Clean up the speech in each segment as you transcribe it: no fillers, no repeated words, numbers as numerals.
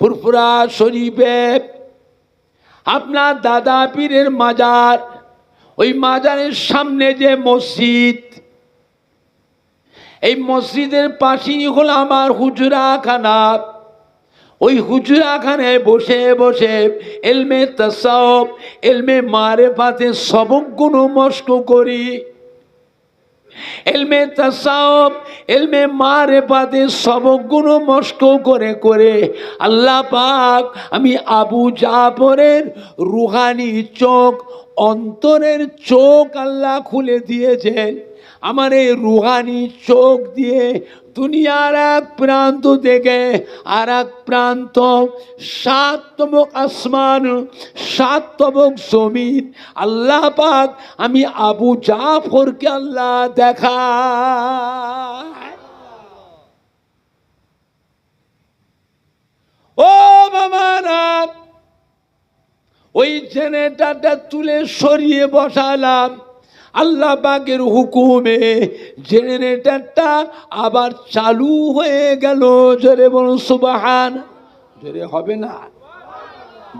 ফুরফুরা শরীফে আপনার দাদা পীরের মাজার, ওই মাজারের সামনে যে মসজিদ, এই মসজিদের পাশেই হলো আমার হুজরাখানা। ওই হুজরাখানায় বসে বসে ইলমে তাসাউফ, ইলমে মারিফাতের সবকগুলো মস্ক করি। ইলমে তাসাউফ, ইলমে মারিফাতের সবকগুলো মস্ক করে করে আল্লাহ পাক আমি আবু জাফরের রুহানি চোখ, অন্তরের চোখ আল্লাহ খুলে দিয়েছেন। আমার এই রুহানি চোখ দিয়ে দুনিয়ার এক প্রান্ত থেকে আর এক প্রান্ত, 7 তবক আসমান, 7 তবক জমিন আল্লাহ পাক আমি আবু জাফরকে আল্লাহ দেখা। ও বাবারা, ওই জেনারেটরটা তুলে সরিয়ে বসালাম, আল্লাহ পাকের হুকুমে জেনারেটরটা আবার চালু হয়ে গেল। জোরে বলুন সুবহান। জোরে হবে না,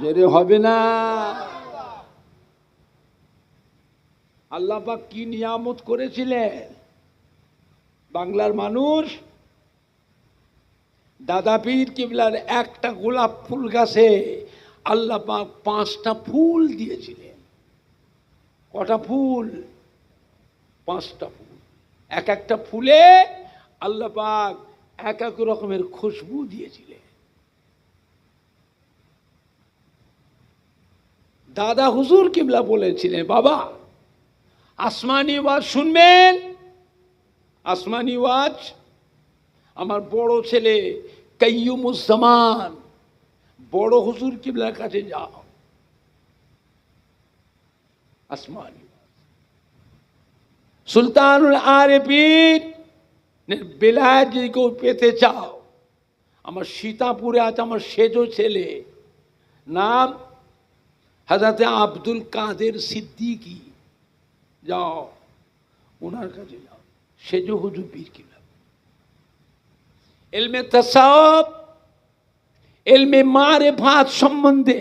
জোরে হবে না। আল্লাহ পাক কি নিয়ামত করেছিলেন বাংলার মানুষ। দাদা পীর কিবলার একটা গোলাপ ফুল গাছে আল্লাহ পাক 5টা ফুল দিয়েছিলেন। কটা ফুল? 5টা ফুল। এক একটা ফুলে আল্লাহ পাক এক এক রকমের খুশবু দিয়েছিলেন। দাদা হুজুর কিবলা বলেছিলেন, বাবা আসমানি ওয়াজ শুনবেন, আসমানি ওয়াজ। আমার বড় ছেলে কাইয়ুমুজ্জামান বড় হুজুর কিবলার কাছে যাও, আসমানি সুলতানুল আরেফিন বেলায়েত যদি কেউ পেতে চাও, আমার সীতাপুরে আছে আমার সেজো ছেলে, নাম হযরত আব্দুল কাদের সিদ্দিকী, যাও ওনার কাছে যাও, সেজো হুজুর পীর কিবলা। ইলমে তাসাউফ, ইলমে মারিফাত সম্বন্ধে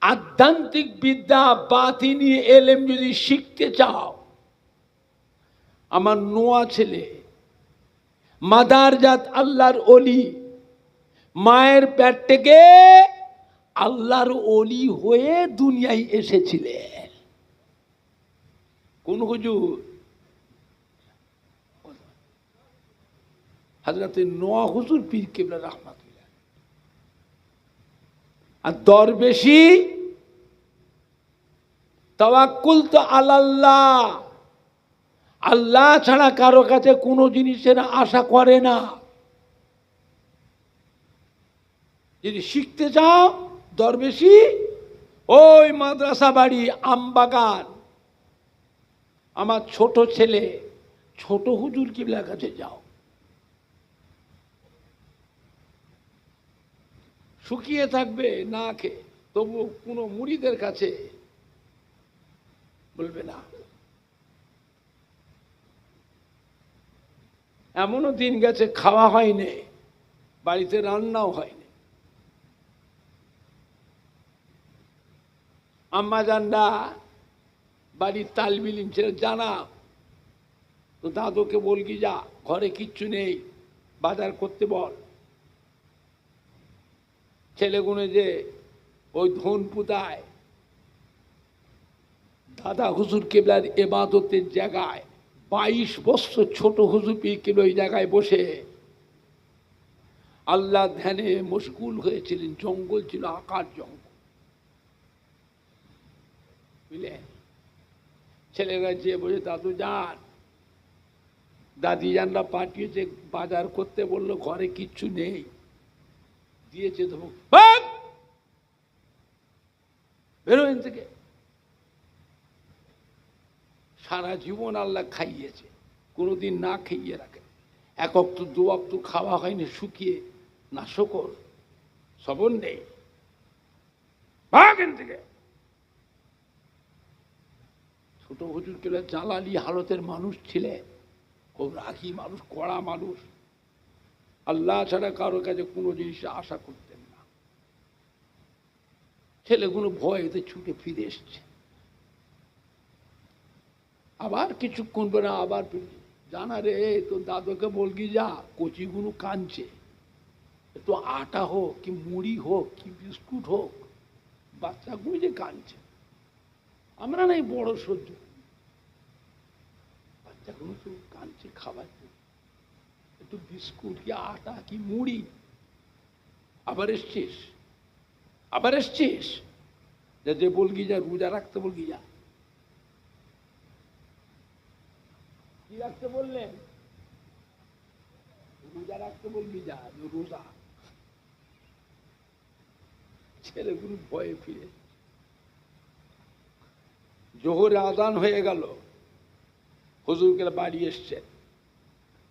আধ্যাত্মিক বিদ্যা, বাতিনি ইলম যদি শিখতে চাও, আমার নোয়া ছেলে মাদারজাত আল্লাহর ওলি, মায়ের পেট থেকে আল্লাহর ওলি হয়ে দুনিয়ায় এসেছিলেন। কোন হুজুর? হযরত নোয়া হুজুর পীর কিবলা রাহমাতুল্লাহ। আর দরবেশি তাওয়াক্কুল তো আলাল্লাহ, আল্লাহ ছাড়া কারো কাছে কোনো জিনিসের আশা করে না। যদি শিখতে চাও দরবেশি, ওই মাদ্রাসা বাড়ি আমবাগান, আমার ছোট ছেলে ছোট হুজুর কিবলার কাছে যাও। শুকিয়ে থাকবে না খেয়ে, তবু কোনো মুরিদের কাছে বলবে না। এমনও দিন গেছে খাওয়া হয়নি, বাড়িতে রান্নাও হয়নি। আম্মা জানরা বাড়ির তালবিলিম ছেড়ে জানা তো দাদুকে বলকি, যা ঘরে কিচ্ছু নেই, বাজার করতে বল। ছেলেগুনে যে ওই ধন পুতায় দাদা হুজুর কিবলার ইবাদতের জায়গায় 22 বছর ছোট হুজুর পীর কিবলা ওই জায়গায় বসে আল্লাহ ধ্যানে মশগুল হয়েছিলেন। জঙ্গল ছিল, আকার জঙ্গল, বুঝলেন। ছেলেরা যে বসে, দাদু যান, দাদি জানরা পাঠিয়েছে বাজার করতে, বললো ঘরে কিচ্ছু নেই, দিয়েছে তো বেরোয়েন থেকে। সারা জীবন আল্লাহ খাইয়েছে, কোনোদিন না খাইয়ে রাখে। 1 ওয়াক্ত 2 ওয়াক্ত খাওয়া হয়নি, শুকিয়ে না শকর, সবর নেই, ভাগেন থেকে। ছোট হুজুর কেবল জালালি হালতের মানুষ ছিলেন, খুব রাগী মানুষ, কড়া মানুষ, আল্লাহ ছাড়া কারো কাছে কোনো জিনিস আশা করতেন না। ছেলেগুলো ভয়েতে ছুটে ফিরে এসছে। আবার কিছুক্ষণ পরে আবার জানা রে তোর দাদুকে বলবি যা, কচিগুলো কাঁদছে, একটু আটা হোক কি মুড়ি হোক কি বিস্কুট হোক, বাচ্চাগুলো যে কাঁদছে, আমরা নাই বড় সহ্য, বাচ্চাগুলো তো কাঁদছে, খাবার একটু বিস্কুট কি আটা কি মুড়ি। আবার এসছিস, আবার এসছিস, যে বলবি যা রোজা রাখতে বলবি যা। কি রাখতে বললেন? রোজা রাখতে বলবি যা, রোজা। ছেলেগুলো ভয়ে ফিরে, জোহরে আজান হয়ে গেল, হুজুরকে বাড়ি এসছেন,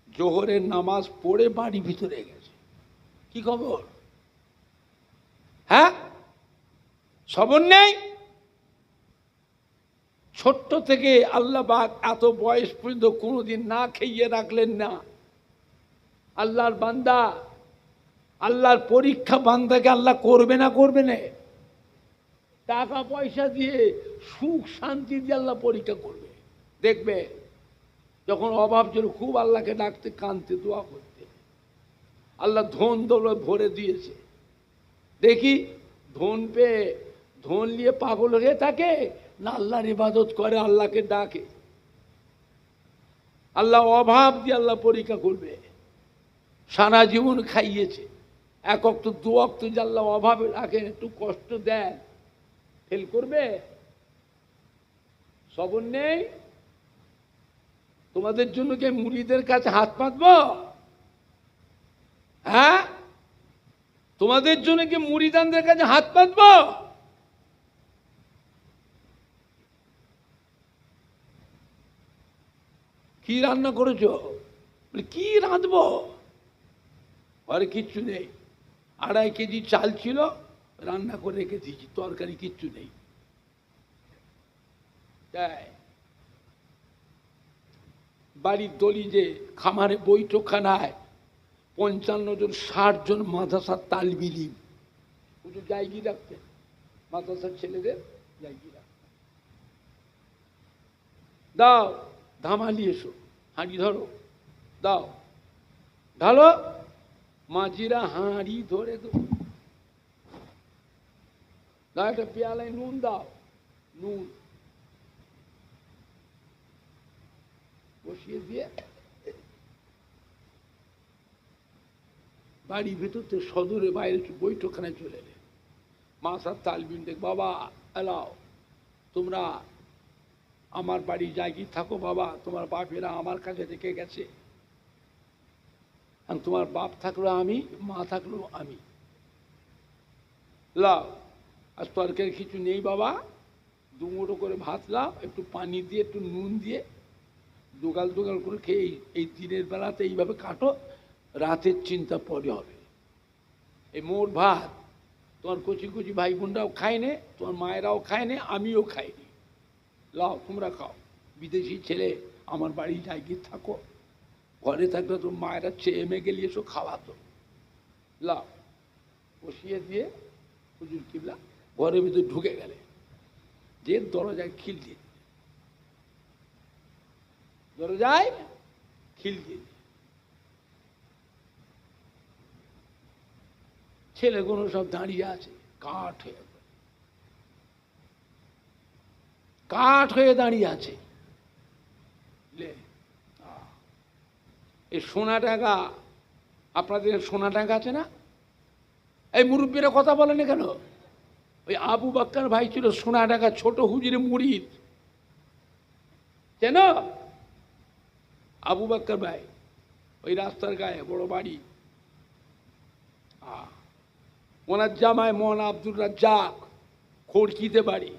জোহরের নামাজ পড়ে বাড়ি ভিতরে গেছে। কি খবর? হ্যাঁ, খবর নেই। ছোট্ট থেকে আল্লাহ পাক এত বয়স পর্যন্ত কোনোদিন না খেয়ে রাখলেন না। আল্লাহর বান্দা, আল্লাহর পরীক্ষা বান্দাকে আল্লাহ করবে না করবে না? টাকা পয়সা দিয়ে, সুখ শান্তি দিয়ে আল্লাহ পরীক্ষা করবে। দেখবে যখন অভাব ছিল খুব আল্লাহকে ডাকতে, কাঁদতে, দোয়া করতে, আল্লাহ ধন দৌলত ভরে দিয়েছে। দেখি ধন পেয়ে ধন নিয়ে পাগল হয়ে থাকে না আল্লাহর ইবাদত করে, আল্লাহকে ডাকে। আল্লাহ অভাব দিয়ে আল্লাহ পরীক্ষা করবে। সারা জীবন খাইয়েছে, এক অক্ত দু অক্ত যে আল্লাহ অভাবে রাখেন, একটু কষ্ট দেন, ফেল করবে? সবর নেই। তোমাদের জন্য কি মুরিদের কাছে হাত পাতব? হ্যাঁ, তোমাদের জন্য কি মুরিদানদের কাছে হাত পাতব? কি রান্না করেছো? কি রাঁধবো? ঘরে কিচ্ছু নেই, 2.5 কেজি চাল ছিল, রান্না করে রেখে দিয়েছি, তরকারি কিচ্ছু নেই। তাই বাড়ির দলি যে খামারে বৈঠকখানায় 55 জন 60 জন মাদ্রাসার তালবি ইলম, শুধু জায়গি রাখতেন, মাদ্রাসার ছেলেদের জায়গি রাখতেন। দাও ধামালি এসো, হাঁড়ি ধরো, দাও ঢালো। মাঝিরা হাঁড়ি ধরে দেবো, দাও একটা পেয়ালায় নুন দাও, নুন বসিয়ে দিয়ে বাড়ি ভেতর থেকে সদরে বাইরে বৈঠকখানায় চলে এলেন। মাসার তালবিন দেখ, বাবা এলাও, তোমরা আমার বাড়ি জায়গি থাকো বাবা, তোমার বাপেরা আমার কাছে রেখে গেছে, তোমার বাপ থাকলো আমি, মা থাকলো আমি, লাও আর তরকারি কিছু নেই বাবা, 2 মুঠো করে ভাত লাও, একটু পানি দিয়ে একটু নুন দিয়ে দোগাল দোগাল করে খেয়ে এই দিনের বেলাতে এইভাবে কাটো, রাতের চিন্তা পরে হবে। এই মোট ভাত তোমার কচি কচি ভাই বোনরাও খায় নে, তোমার মায়েরাও খায় নে, আমিও খাইনি, লাও তোমরা খাও। বিদেশি ছেলে আমার বাড়ি জায়গি থাকো, ঘরে থাকলে তো মায়েরা চেয়ে এমে গেলে এসো খাওয়াতো, লাও। বসিয়ে দিয়ে হুজুর কিবলা ঘরের ভিতরে ঢুকে গেলে, যে দরজায় খিল দিয়ে, দরজায় খিল দিয়ে, ছেলেগুলো সব দাঁড়িয়ে আছে, কাঠ হয়ে দাঁড়িয়ে আছে। এই সোনা টাকা, আপনাদের সোনা টাকা আছে না? এই মুরব্বীরা কথা বলে না কেন? ওই আবু বাক্কার ভাই ছিল সোনা টাকা, ছোট হুজুরে মুরিদ, কেন? আবু বাক্কার ভাই, ওই রাস্তার গায়ে বড় বাড়ি, ওনার জামাই মৌলানা আব্দুর রাজ্জাক, খড়কিতে বাড়ি,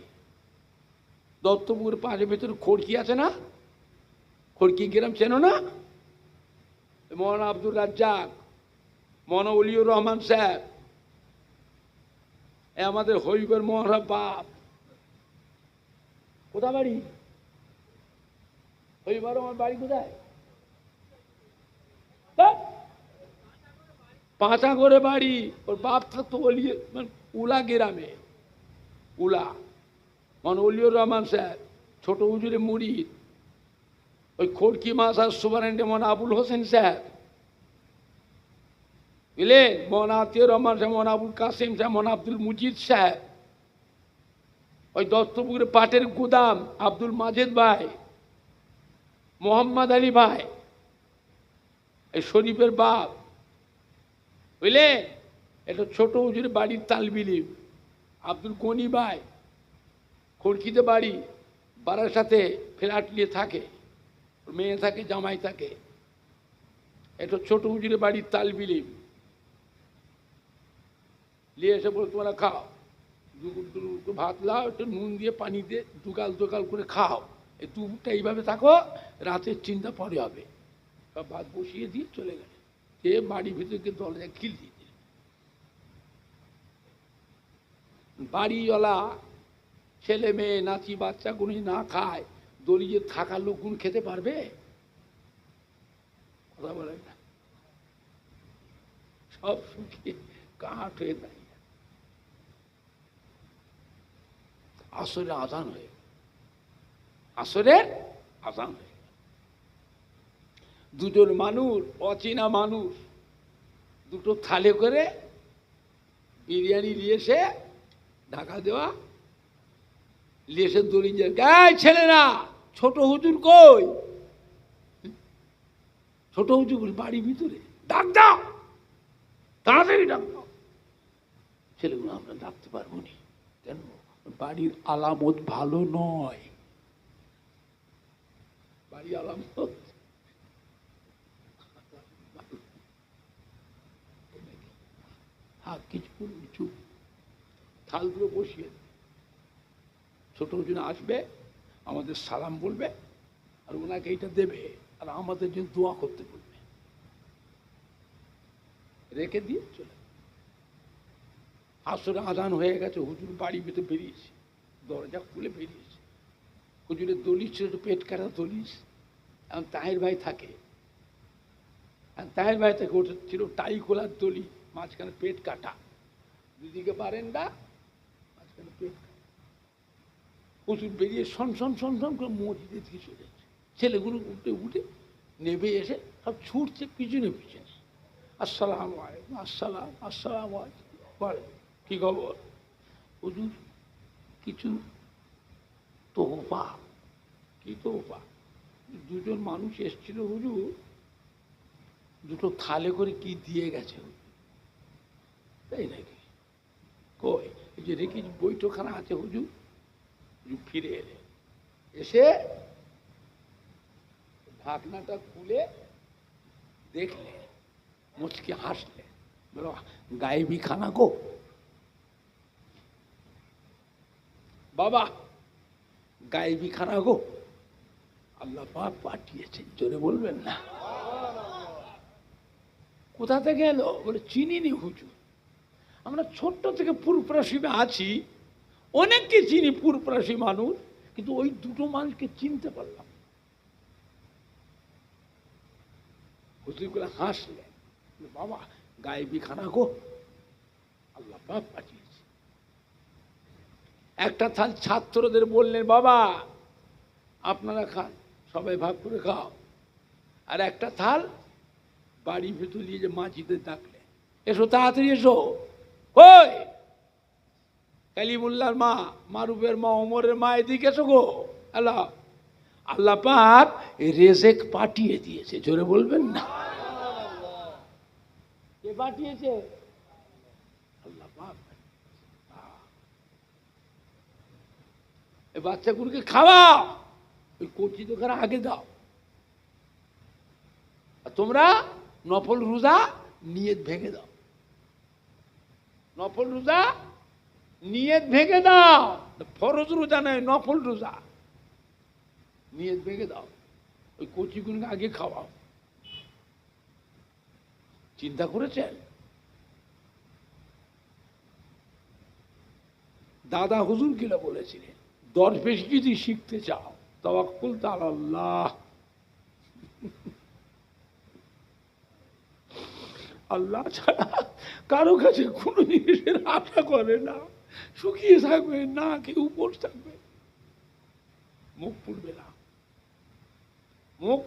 দত্তপুর পাশের ভেতরে খড়কি আছে না? খড়কি গ্রাম চেনো না? মৌলানা আব্দুর রাজ্জাক, মৌলানা অলিউর রহমান সাহেব, আমাদের হইবের মহারা বাপ। কোথা বাড়ি? হইবার আমার বাড়ি কোথায়? পাঁচা করে বাড়ি। ওর বাপ থাকতো উলা গ্রামে, উলা মানে অলিউর রহমান স্যার, ছোট হুজুরে মুরিদ, ওই খড়কি মাসার সুপারেন্টে মনে আবুল হোসেন স্যার, বুঝলেন, মন আতিউর রহমান সাহেব, মন আবুল কাসিম সাহেব, মন আব্দুল মুজিদ সাহেব, ওই দত্তপুরে পাটের গুদাম আব্দুল মাজেদ ভাই, মোহাম্মদ আলী ভাই, এই শরীফের বাপ, বুঝলেন, এটা ছোট হুজুরের বাড়ির তালবিলিম আব্দুল গনি ভাই, খড়কিতে বাড়ি, বাড়ার সাথে ফ্ল্যাট নিয়ে থাকে, মেয়ে থাকে, জামাই থাকে, এটা ছোট হুজুরের বাড়ির তালবিলিম নিয়ে এসে বলে তোমরা খাও, ভাত লাও, একটু নুন দিয়ে পানি দিয়ে দুগাল দুগাল করে খাও, এই দুপুরটা এইভাবে থাকো, রাতের চিন্তা পরে হবে। সব ভাত বসিয়ে দিয়ে চলে গেলে, যে বাড়ির ভিতরে দরজা খিল দিয়ে দিল। বাড়িওয়ালা ছেলে মেয়ে নাতি বাচ্চাগুলি না খায়, দলিয়ে থাকা লোকগুলো খেতে পারবে? কথা বলেন না, সব শুকিয়ে কাঠ হয়ে দাঁড়িয়ে। আসরে আজান হয়ে, আসরের আজান হয়ে, দুজন মানুষ, অচেনা মানুষ, দুটো থালে করে বিরিয়ানি নিয়ে এসে ঢাকা দেওয়া, নিয়ে এসে দড়ি যায়, গায়ে ছেলেরা ছোট হুজুর কই? ছোট হুজুর বাড়ির ভিতরে, ডাক দাও, তাড়াতাড়ি ডাক দাও। ছেলেগুলো আমরা ডাকতে পারবো না, কেন? বাড়ির আলামত ভালো নয়, বাড়ির আলামত কিছু চুপ, থালগুলো বসিয়ে, ছোট হুজুর আসবে, আমাদের সালাম বলবে, আর ওনাকে এইটা দেবে, আর আমাদের জন্য দোয়া করতে বলবে, রেখে দিয়ে চলে। আসরে আজান হয়ে গেছে, হুজুর বাড়ির ভিতরে বেরিয়েছে, দরজা খুলে বেরিয়েছে। হুজুরের দলিস ছিল, পেট কাটা দলিস, এখন তাহের ভাই থাকে, তাহের ভাই থেকে ওটা ছিল টাই খোলার দলি, মাঝখানে পেট কাটা, দুদিকে বারেন্ডা, মাঝখানে পেট কাটা। হুজুর বেরিয়ে সন সন সন সন করে মসজিদের দিকে চলে যাচ্ছে, ছেলেগুলো উঠে উঠে নেমে এসে সব ছুটছে পিছনে পিছনে, আসসালাম আলাইকুম, আসসালাম, আসসালাম আলাইকুম, কি খবর? হুজুর কিছু তোহফা। কি তোহফা? দুজন মানুষ এসছিল হুজুর, দুটো থালে করে কি দিয়ে গেছে, তাই নাকি? কই এই যে রেখে বৈঠকখানা আছে হুজুর। ফিরে এলে, এসে ঢাকনাটা খুলে দেখলে, মুচকি হাসলে, বলো গায়েবি খানা গো বাবা, গায়েবি খানা গো, আল্লাহ পাক পাঠিয়েছেন, জোরে বলবেন না? কোথা থেকে এলো? বলে চিনিনি হুজুর, আমরা ছোট্ট থেকে পুরপ্রাসীমে আছি, অনেককে চিনি পুরপ্রাসী মানুষ, কিন্তু ওই দুটো মানুষকে চিনতে পারলাম। হুজুরগুলো হাসলেন, বাবা গায়েবি খানা গো, আল্লাহ পাক পাঠিয়েছে। একটা থাল ছাত্রদের বললেন, বাবা আপনারা খান, সবাই ভাগ করে খাও। আর একটা থাল বাড়ির ভেতর নিয়ে যে মাঝিদের ডাকলেন, এসো তাড়াতাড়ি এসো। কই কালিমুল্লাহর মা, মারুফের মা, ওমরের মা, এদিকে এসো গো। আল্লাহ, আল্লাহ পাক রেজেক পাঠিয়ে দিয়েছে, জোরে বলবেন না? কে পাঠিয়েছে? আল্লাহ পাক। এই বাচ্চাগুলোকে খাওয়াও, ওই কচি দোকানে আগে দাও, আর তোমরা নফল রোজা নিয়ত ভেঙে দাও, নফল রোজা নিয়ত ভেঙে দাও, ফরজ রোজা নয়, নফল রোজা নিয়ত ভেঙে দাও, ওই কচিগুলোকে আগে খাওয়াও। চিন্তা করেছেন? দাদা হুজুর কিনা বলেছিলেন, দরবেশ যদি শিখতে চাও তাওয়াক্কুল আলাল্লাহ, আল্লাহ ছাড়া কারো কাছে কোনো জিনিসের আশা করে না। শুকিয়ে থাকবে, না কেউ উপোস থাকবে, মুখ পুড়বে না, মুখ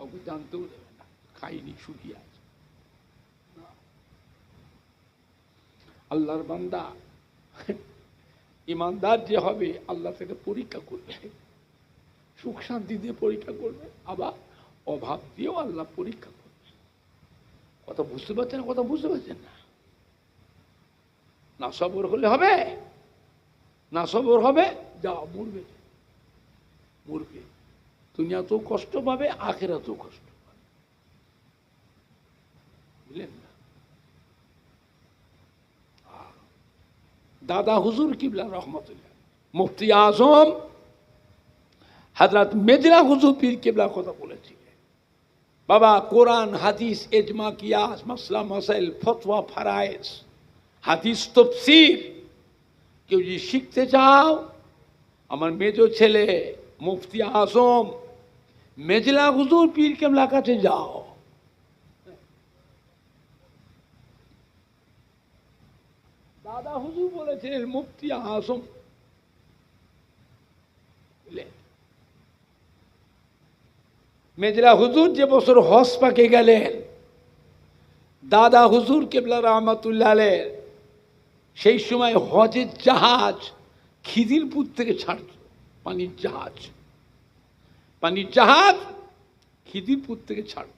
ওকে জানতেও দেবে না, খাইনি শুকিয়ে আছে। আল্লাহর বান্দা ইমানদার যে হবে আল্লাহ থেকে পরীক্ষা করবে, সুখ শান্তি দিয়ে পরীক্ষা করবে, আবার অভাব দিয়েও আল্লাহ পরীক্ষা করবে। কথা বুঝতে পারছেন? কথা বুঝতে পারছেন না? না সবর হলে হবে, না সবর হবে যাও মরবে, মরবে, দুনিয়াতেও কষ্ট পাবে, আখিরাতেও কষ্ট পাবে, বুঝলেন না? দাদা হুজুর কিবলা রহমতুল্লাহ মুফতি আজম হযরত মেজরা হুজুর পীর কিবলা কথা বলেছিলেন, বাবা কোরআন হাদিস ইজমা কিয়াস মাসলা মাসাইল ফতোয়া ফারায়েজ হাদিস তাফসীর কেউ যদি শিখতে চাও আমার মেজো ছেলে মুফতি আজম মেজলা হুজুর পীর কিবলার কাছে যাও। দাদা হুজুর বলেছিলেন মুফতি আজম, মেজলা হুজুর যে বছর হজ পাকে গেলেন, দাদা হুজুর কিবলা রহমাতুল্লাহ আলাইহ সেই সময় হজের জাহাজ খিদিরপুর থেকে ছাড়ত, পানির জাহাজ, পানির জাহাজ খিদিরপুর থেকে ছাড়ত।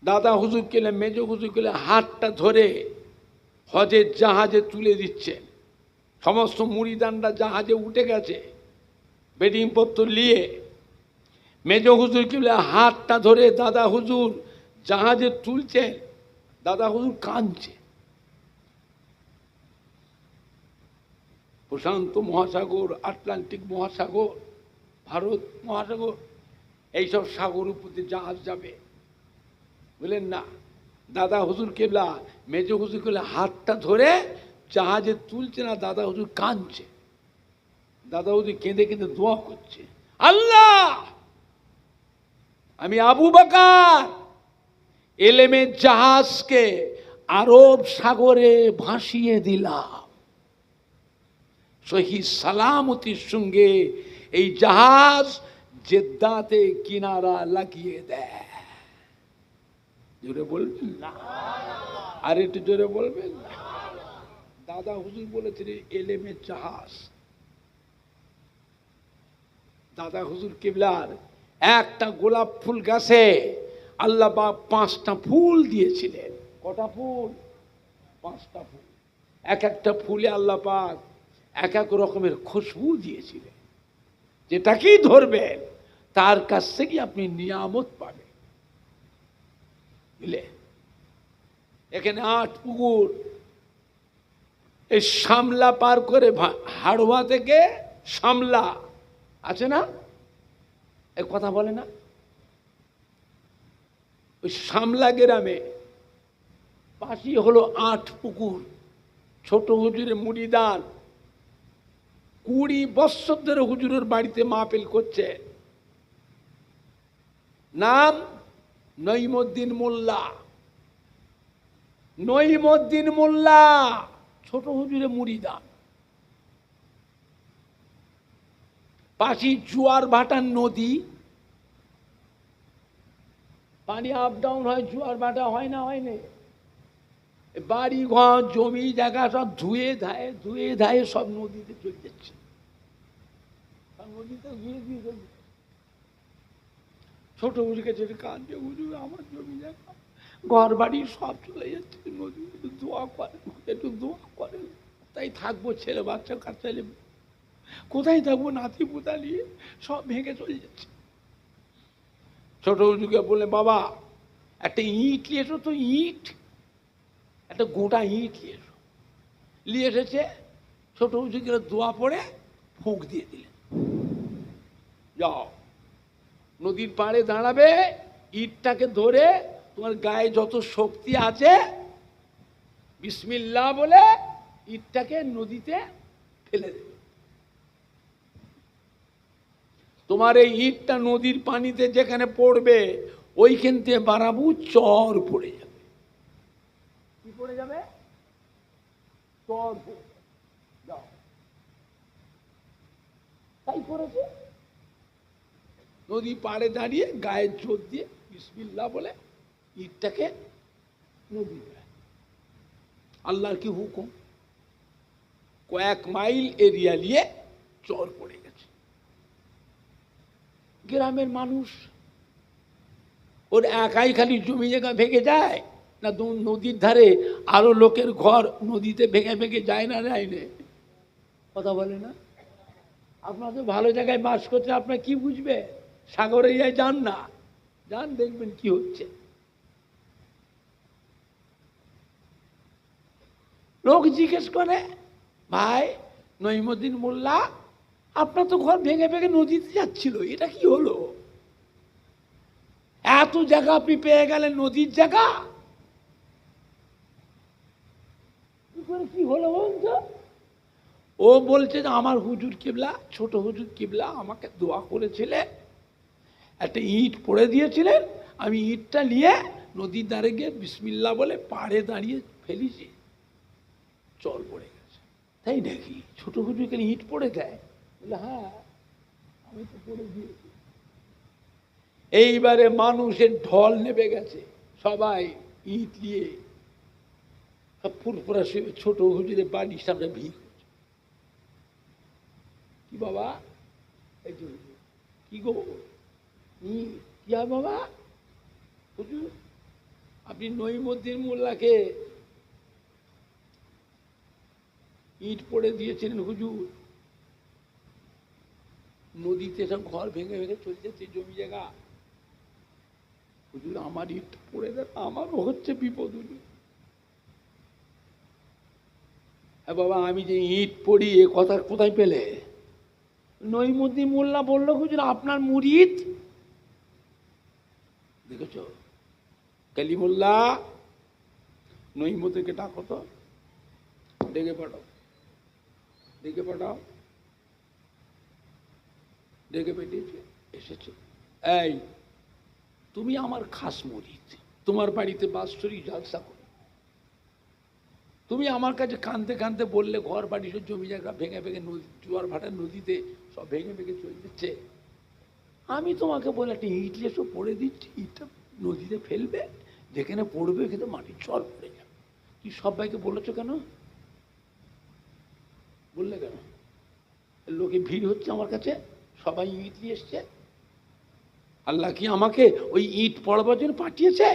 দাদা হুজুর কেলে মেজ হুজুর কেলে হাতটা ধরে হজের জাহাজে তুলে দিচ্ছেন, সমস্ত মুড়িদানরা জাহাজে উঠে গেছে বেডিংপত্র নিয়ে, মেজ হুজুর কেলে হাতটা ধরে দাদা হুজুর জাহাজে তুলছেন, দাদা হুজুর কাঁদছে। প্রশান্ত মহাসাগর, আটলান্টিক মহাসাগর, ভারত মহাসাগর, এইসব সাগর উপরে জাহাজ যাবে, বুঝলেন না? দাদা হুজুর কেবলা মেজ হুজুর কেবলা হাতটা ধরে জাহাজে তুলছে না, দাদা হুজুর কাঁদছে, দাদা হুজুর কেঁদে কেঁদে দোয়া করছে, আল্লাহ আমি আবু বকর এলেমের জাহাজকে আরব সাগরে ভাসিয়ে দিলাম, সহি সালামতির সঙ্গে এই জাহাজ জেদ্দাতে কিনারা লাগিয়ে দেয়। জোরে বলবেন না? আর একটু জোরে বলবেন না? দাদা হুজুর বলেছিলেন এলেমের জাহাজ। দাদা হুজুর কিবলার একটা গোলাপ ফুল গাছে আল্লাহ পাক 5টা ফুল দিয়েছিলেন। কটা ফুল? 5টা ফুল। এক একটা ফুলে আল্লাহ পাক এক এক রকমের খুশবু দিয়েছিলেন, যেটাকেই ধরবেন তার কাছ থেকে আপনি নিয়ামত পাবেন, বুঝলে? এখানে 8 পুকুর, এই সামলা পার করে হাড়োয়া থেকে সামলা আছে না, এ কথা বলে না, ওই সামলা গ্রামে পাশেই হলো 8 পুকুর। ছোট হুজুরে মুড়িদান 20 বছর ধরে হুজুরের বাড়িতে মাহফিল করছে, নাম নঈমউদ্দিন মোল্লা। নঈমউদ্দিন মোল্লা ছোট হুজুরে মুড়িদান, পাশে জোয়ার ভাটার নদী, পানি আপ ডাউন হয়, জোয়ার ভাটা হয় না, হয় না, বাড়ি ঘর জমি জায়গা সব ধুয়ে ধায়ে সব নদীতে চলে যাচ্ছে, নদীতে ধুয়ে দিয়ে চলে। ছোট হুজুরকে যেটা কাঁদছে, হুজুর আমার জমি জায়গা ঘর বাড়ি সব চলে যাচ্ছে, নদী একটু দোয়া করেন, একটু দোয়া করেন। তাই থাকবো, ছেলে বাচ্চা কাচ্চা কোথায় থাকবো, নাতি পোতা নিয়ে সব ভেঙে চলে যাচ্ছে। ছোট হুজুরকে বলে, বাবা একটা ইট নিয়ে এসো তো, ইট একটা গোটা ইট নিয়ে এসো। নিয়ে এসেছে, ছোট হুজুরকে দোয়া পড়ে ফুঁক দিয়ে দিলেন, যাও নদীর পাড়ে দাঁড়াবে, ইটটাকে ধরে তোমার গায়ে যত শক্তি আছে বিসমিল্লাহ বলে ইটটাকে নদীতে ফেলে দেবে। তোমার এই ইটটা নদীর পানিতে যেখানে পড়বে ওইখান থেকে বাড়াবো চর পড়ে যাবে। পড়ে যাবে, চর পড়ে যাবে। যাও, তাই করেছে। নদী পাড়ে দাঁড়িয়ে গায়ে জোর দিয়ে বিসমিল্লাহ বলে ইটটাকে নদী দেয়। আল্লাহর কি হুকুম, কয়েক মাইল এরিয়া নিয়ে চর পড়ে গেছে। গ্রামের মানুষ ওর একাই খালি জমি জায়গা ভেঙে যায় না, নদীর ধারে আরো লোকের ঘর নদীতে ভেঙে ভেঙে যায় না, যায় না? কথা বলে না? আপনার তো ভালো জায়গায় বাস করছে, আপনার কি বুঝবে? সাগরে যান না, যান দেখবেন কি হচ্ছে। লোক জিজ্ঞেস করে, ভাই নঈমুদ্দিন মোল্লা, আপনার তো ঘর ভেঙে ভেঙে নদীতে যাচ্ছিল, এটা কি হলো? এত জায়গা আপনি পেয়ে গেলেন, নদীর জায়গা, কি হলো বলতো? ও বলছে যে আমার হুজুর কিবলা, ছোট হুজুর কিবলা আমাকে দোয়া করেছিলেন, একটা ইট পড়ে দিয়েছিলেন, আমি ইটটা নিয়ে নদীর ধারে গিয়ে বিসমিল্লাহ বলে পাড়ে দাঁড়িয়ে ফেলেছি, চল পড়ে গেছে। তাই নাকি? ছোট হুজুরকে ইট পড়ে দেয়? বলে হ্যাঁ, আমি তো পড়ে দিয়েছি। এইবারে মানুষের ঢল নেমে গেছে, সবাই ইট নিয়ে ফুরফুরা ছোট হুজুরের বাড়ির সামনে ভিড় করছে। কি বাবা, এই যে কি গো, কি হয় বাবা? হুজুর, আপনি নঈমুদ্দিন মোল্লাকে ইট পড়ে দিয়েছিলেন হুজুর, নদীতে সব ঘর ভেঙে ভেঙে চলে যাচ্ছে, জমি জায়গা। হুজুর আমার ইট পড়ে দেন, আমারও হচ্ছে বিপদ হুজুর। হ্যাঁ বাবা, আমি যে ইট পড়ি এ কথা কোথায় পেলে? নঈমুদ্দিন মোল্লা বলল, হুজুর আপনার মুরিদ। দেখেছ, কালিমুল্লাহ, নঈমুদ্দিনকে ডাকো তো, ডেকে পাঠাও, ডেকে পাঠাও। ডেকে পাঠিয়েছে, এসেছে। এই তুমি আমার খাস মুরিদ, তোমার বাড়িতে বাৎসরিক জলসা করি, তুমি আমার কাছে কাঁদতে কাঁদতে বললে ঘর বাড়ি সব জমি জায়গা ভেঙে ভেঙে নদী, জোয়ার ভাটার নদীতে সব ভেঙে ভেঙে চলে দিচ্ছে। আমি তোমাকে বলে একটা ইট এসব পড়ে দিচ্ছি, ইটটা নদীতে ফেলবে, যেখানে পড়বে কিন্তু মাটির চর পড়ে যাবে। কি সবাইকে বলেছো কেন? বললে কেন? লোকে ভিড় হচ্ছে আমার কাছে, সবাই ইট নিয়ে এসছে। আল্লাহ কি আমাকে ওই ইট পড়বার জন্য পাঠিয়েছে?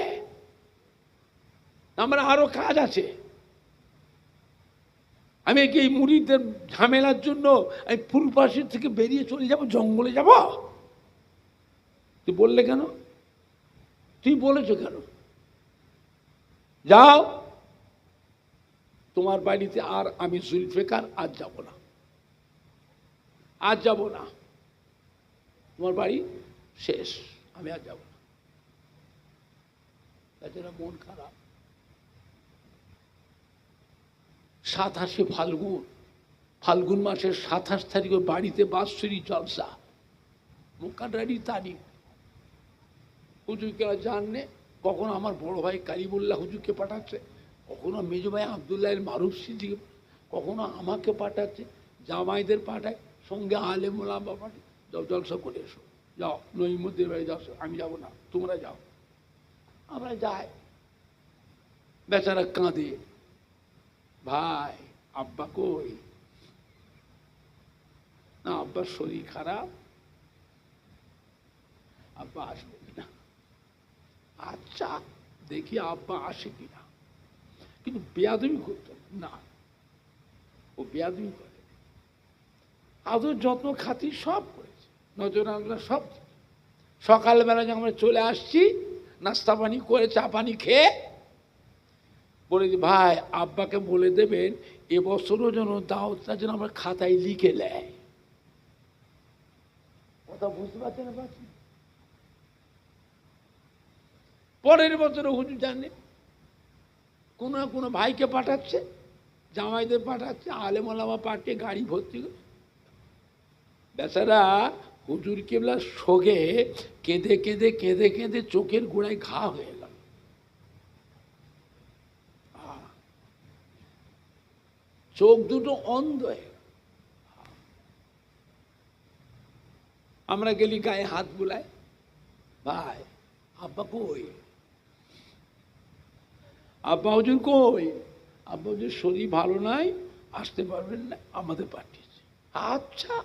আমার আরো কাজ আছে। আমি কি এই মুরিদদের ঝামেলার জন্য আমি ফুলপাশের থেকে বেরিয়ে চলে যাব, জঙ্গলে যাব? তুই বললে কেন? তুই বলেছো কেন? যাও, তোমার বাড়িতে আর আমি জুলফিকার আজ যাব না, আজ যাব না, তোমার বাড়ি শেষ, আমি আর যাব না। তাছাড়া মন খারাপ। 27 ফাল্গুন, ফাল্গুন মাসের 27 তারিখ বাড়িতে বাৎসরিক জলসা, মুকাদ্দারি তারিখ। হুজুরকে জানলে কখনো আমার বড় ভাই কালিমুল্লাহ হুজুরকে পাঠাচ্ছে, কখনো মেজো ভাই আবদুল্লাহ মারুফ সিদ্দিক, কখনো আমাকে পাঠাচ্ছে, জামাইদের পাঠায়, সঙ্গে আলেম ওলামা পাঠায়, যাও জলসা করে এসো, যাও নঈমুদ্দিনের বাড়ি যাও। আমি যাব না, তোমরা যাও। আমরা যাই, বেচারা কাঁদে, ভাই আব্বা কই? না, আব্বার শরীর খারাপ, আব্বা আসবে কিনা। আচ্ছা দেখি আব্বা আসে কিনা। কিন্তু বেয়াদবি করতো না, ও বেয়াদবি করে, আদর যত্ন খাতির সব করেছে, নজর আমরা সব। সকালবেলা যখন আমরা চলে আসছি, নাস্তা পানি করে চা পানি খেয়ে বলে দি, ভাই আব্বাকে বলে দেবেন এবছরও যেন দাওয়াতটা যেন আমরা খাতায় লিখে নেয়। কথা বুঝতে পারছে না? পারছি। পরের বছরে হুজুর জানে কোনো না কোনো ভাইকে পাঠাচ্ছে, জামাইদের পাঠাচ্ছে, আলেম ওলামা পাঠিয়ে গাড়ি ভর্তি। বেচারা হুজুর কেবলা শোকে কেঁদে কেঁদে কেঁদে কেঁদে চোখের গোড়ায় ঘা হয়ে গেল। চোখ দুটো অন্ধ হয়ে গেল। আমরা গেলি গায়ে হাত বুলাই, ভাই আব্বা কই, আব্বা হুজুর কই, আব্বা হুজুর শরীর ভালো নাই, আসতে পারবেন না, আমাদের পাঠিয়েছে। আচ্ছা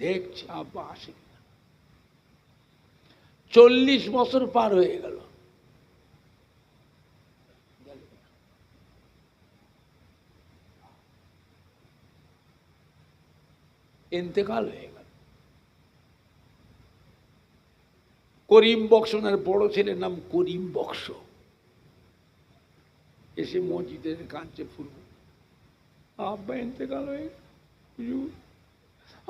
দেখছি আব্বা আসে কিনা। 40 বছর পার হয়ে গেল, ইন্তেকাল হয়ে গেল। করিম বক্স, ওনার বড় ছেলের নাম করিম বক্স, এসে মসজিদের কাঁদছে ফুলবো, আব্বা ইন্তেকাল হয়ে গেছে,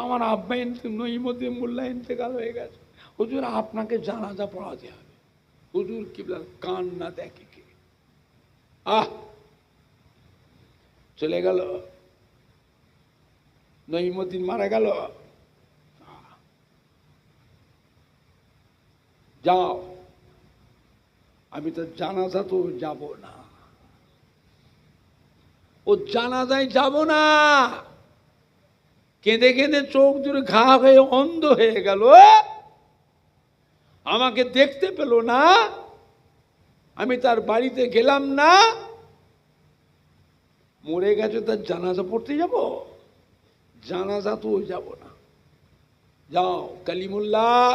আমার আব্বা নঈমুদ্দিন মোল্লা ইন্তেকাল হয়ে গেছে, হুজুর আপনাকে জানাজা পড়াতে হবে। হুজুর কিবলা কান না দেখে কে, চলে গেল, নঈমুদ্দিন মারা গেল, যাও, আমি তো জানাজা তো যাব না, ও জানাজায় যাব না, কেঁদে কেঁদে চোখ দুটো ঘা হয়ে অন্ধ হয়ে গেল, আমাকে দেখতে পেল না, আমি তার বাড়িতে গেলাম না, মরে গেছে তার জানাজা পড়তে যাব, জানাজা তো যাব না। যাও কালিমুল্লাহ,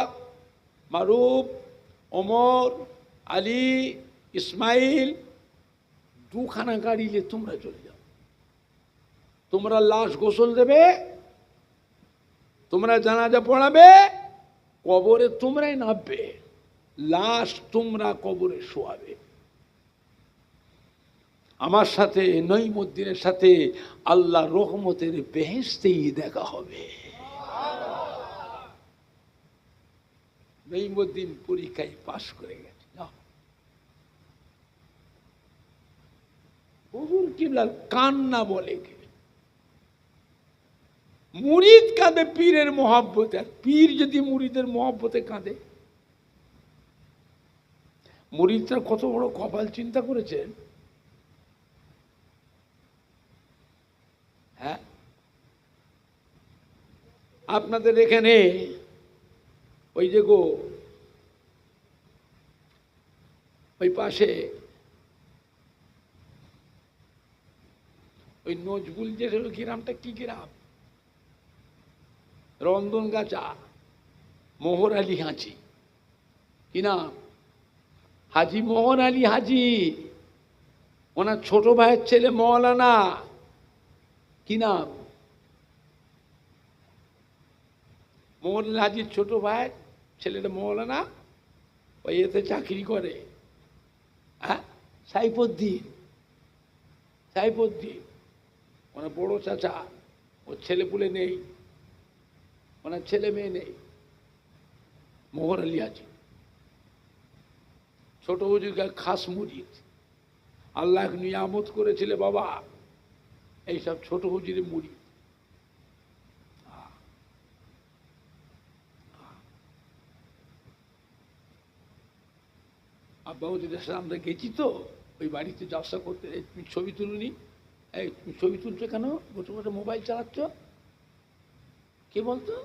মারুফ, ওমর, আলী, ইসমাইল, 2খানা গাড়িলে তোমরা চলে যাও, তোমরা লাশ গোসল দেবে, তোমরা জানাজা পড়াবে, কবরে তোমরাই নামবে, লাশ তোমরা কবরে শোয়াবে, আমার সাথে নঈমুদ্দিনের সাথে আল্লাহ রহমতের বেহেশতেই দেখা হবে। নঈমুদ্দিন পরীক্ষায় পাশ করে গেছে। হুজুর কিবলা কান্না বলে কে, মুরিদ কাঁদে পীরের মহব্বতে, আর পীর যদি মুরিদের মহব্বতে কাঁদে, মুরিদরা কত বড় কপাল চিন্তা করেছেন। হ্যাঁ, আপনাদের এখানে ওই যে গো ওই পাশে ওই নজবুল যে গ্রামটা কি গ্রাম, রন্ধনগাছা, মোহর আলী হাজি, কি নাম, হাজি মোহর আলী হাজি, ওনার ছোট ভাইয়ের ছেলে মৌলানা, কি নাম, মোহর আলী হাজির ছোট ভাই ছেলেটা মৌলানা, ওই এতে চাকরি করে, হ্যাঁ, সাইফুদ্দিন, সাইফুদ্দিন ওনার বড় চাচা, ওর ছেলে পুলে নেই, ওনার ছেলে মেয়ে নেই, মোহর আলী হাজি ছোট হুজুরকে খাস মুরিদ, আল্লাহ নিয়ামত করেছিল বাবা, এইসব ছোট হুজুরের মুরিদ। আব্বা হুজুরের সাথে আমরা গেছি তো ওই বাড়িতে জলসা করতে, তুমি ছবি তুলুনি, এই তুমি ছবি তুলছো কেন, বসে বসে মোবাইল চালাচ্ছ, কে বলতো,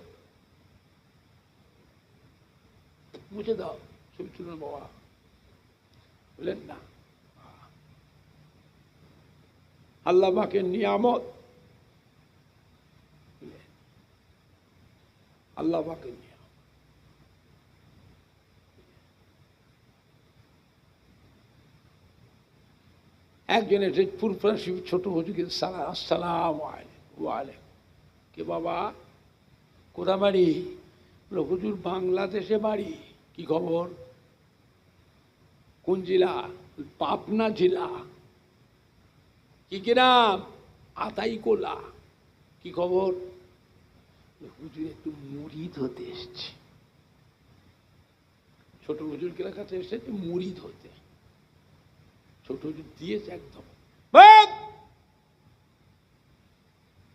মুছে দাও, ছবি তুলুন বাবা, বললেন না, আল্লাহ পাকের নিয়ামত, আল্লাহ পাকের নিয়ামত। একজন এসে ফুরফুরা ছোট হুজুরকে আসসালাম আলাইকুম, কে বাবা, কোথা বাড়ি, বলে হুজুর বাংলাদেশে বাড়ি, কি খবর, কোন জেলা, পাবনা জেলা, কি গ্রাম, আতাইকোলা, কি খবর, হুজুর একটু মুরিদ হতে এসছে, ছোট হুজুরকে কাছে এসেছে মুরিদ হতে, ছোট হুজুর দিয়েছে একদম,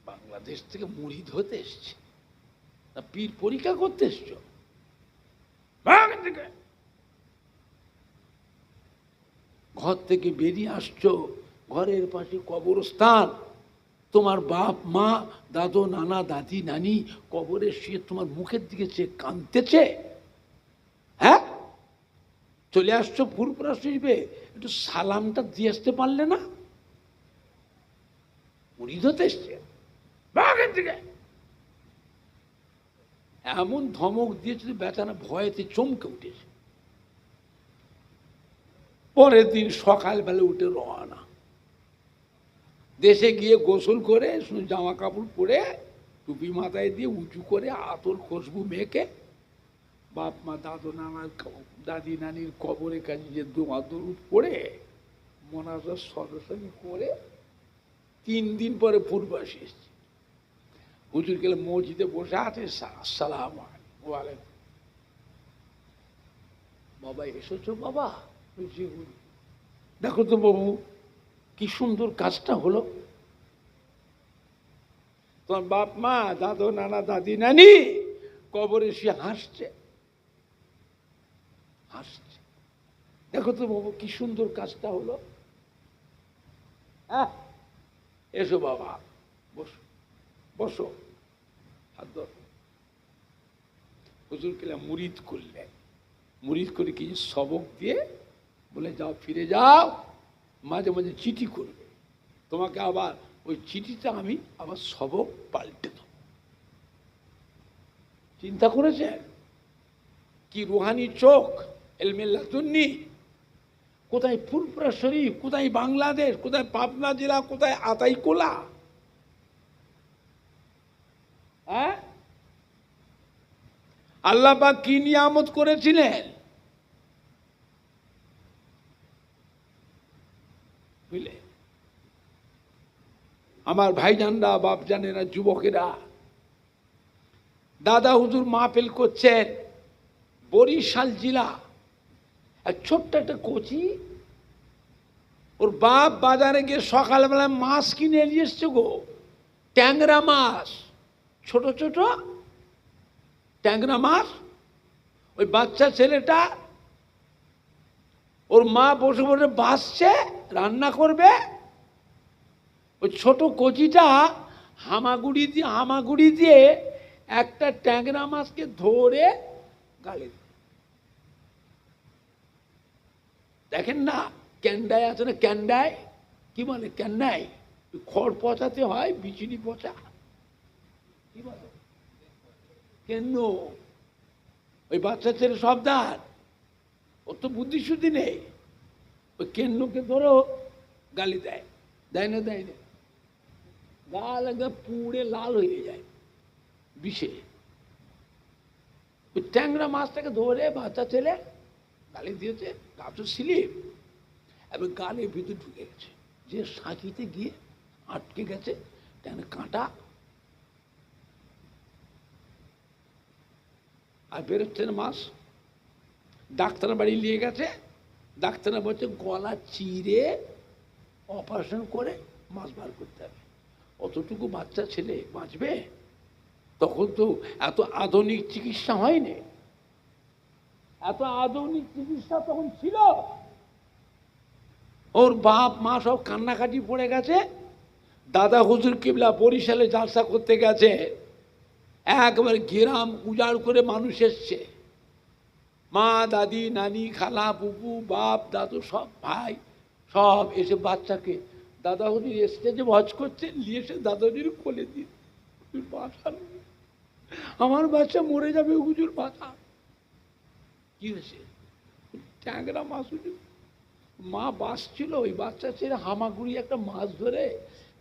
বাংলাদেশ থেকে মুরিদ হতে এসছে না পীর পরীক্ষা করতে এসছো, ঘর থেকে বেরিয়ে আসছো, ঘরের পাশে কবরস্থান, তোমার বাপ মা দাদু নানা দাদি নানি কবরে শুয়ে তোমার মুখের দিকে চেয়ে কাঁদতেছে, হ্যাঁ? চলে আসছো ফুরফুরা শরীফে, একটু সালামটা দিয়ে আসতে পারলে না? মুরিদ হতে এসছে বাঘের দিকে এমন ধমক দিয়েছে বেচারা ভয়েতে চমকে উঠেছে। পরের দিন সকালবেলা উঠে রওনা, দেশে গিয়ে গোসল করে জামা কাপড় পরে টুপি মাথায় দিয়ে উঁচু করে আতর খুশবু মেখে বাপ মা দাদু নানা দাদি নানির কবরের কাছে যে দোয়া দরুদ পড়ে মোনাজাত সরাসরি করে 3 দিন পরে পূর্বাসী এসছে। হুজুর গেলে মসজিদে বসে আছে, আসসালাম আলাইকুম। বাবা এসেছো বাবা? দেখো তো বাবু কি সুন্দর কাজটা হলো, তোমার বাপ মা দাদু নানা দাদি নানি কবরে সে হাসছে হাসছে, দেখো তো বাবু কি সুন্দর কাজটা হলো। হ্যাঁ এসো বাবা, বসো বসো, হাত ধরো। হুজুর কেলা মুরিদ করলেন, মুরিদ করে কিছু সবক দিয়ে বলে যাও ফিরে যাও, মাঝে মাঝে চিঠি করবে, তোমাকে আবার ওই চিঠিটা আমি আবার সবক পাল্টে দেব। চিন্তা করেছেন কি রুহানি চোখ, এলমেল্লাতুন্নি। কোথায় ফুরফুরা শরীফ, কোথায় বাংলাদেশ, কোথায় পাবনা জেলা, কোথায় আতাইকোলা, হ্যাঁ? আল্লাহ পাক কি নিয়ামত করেছিলেন বুঝলে? আমার ভাইজানরা বাপ জানেরা যুবকেরা, দাদা হুজুর মাহফিল করছেন বরিশাল জেলা, এক ছোট্ট একটা কোচি, ওর বাপ বাজারে গিয়ে সকালবেলা মাছ কিনে নিয়ে এসছে গো, ট্যাংরা মাছ, ছোট ছোট ট্যাংরা মাছ। ওই বাচ্চা ছেলেটা ওর মা বসে বসে বাসছে রান্না করবে, ওই ছোট কচিটা হামাগুড়ি দিয়ে একটা ট্যাংরা মাছকে ধরে গালে দেখেন না, ক্যান্ডায় আছে না, ক্যান্ডায় কি বলে, ক্যান্ডায় খড় পচাতে হয়, বিচুনি পচা কি বলে, কেন? ওই বাচ্চা ছেলে সাবধান, ওর তো বুদ্ধি শুদ্ধি নেই, ওই কেন্নকে ধরো গালি দেয়, দেয় না দেয় না, গাল একদম পুড়ে লাল হয়ে যায় বিষে। ওই ট্যাংরা মাছটাকে ধরে বাচ্চা ছেলে গালি দিয়েছে, গাছ স্লিপ এবং গালের ভিতরে ঢুকে গেছে, যে সাঁকিতে গিয়ে আটকে গেছে, ট্যাংরা কাঁটা আর বেরোচ্ছে না মাছ। ডাক্তার বাড়ি নিয়ে গেছে, ডাক্তাররা বলছে গলা চিরে অপারেশন করে মাছ বার করতে হবে। অতটুকু বাচ্চা ছেলে বাঁচবে? তখন তো এত আধুনিক চিকিৎসা হয়নি, এত আধুনিক চিকিৎসা তখন ছিল। ওর বাপ মা সব কান্নাকাটি পড়ে গেছে। দাদা হুজুর কিবলা বরিশালে জালসা করতে গেছে, একবার গ্রাম উজাড় করে মানুষ এসছে, মা দাদি নানি খালা বুবু বাপ দাদু সব ভাই সব এসে বাচ্চাকে দাদা হুজুর স্টেজে ভজ করছে, নিয়ে এসে দাদা হুজুর কোলে দিয়ে বাঁচান, আমার বাচ্চা মরে যাবে হুজুর বাঁচা। কি হয়েছে? ট্যাংরা মাছ হুজুর। মা বাঁচছিল, ওই বাচ্চা ছেড়ে হামাগুড়ি একটা মাছ ধরে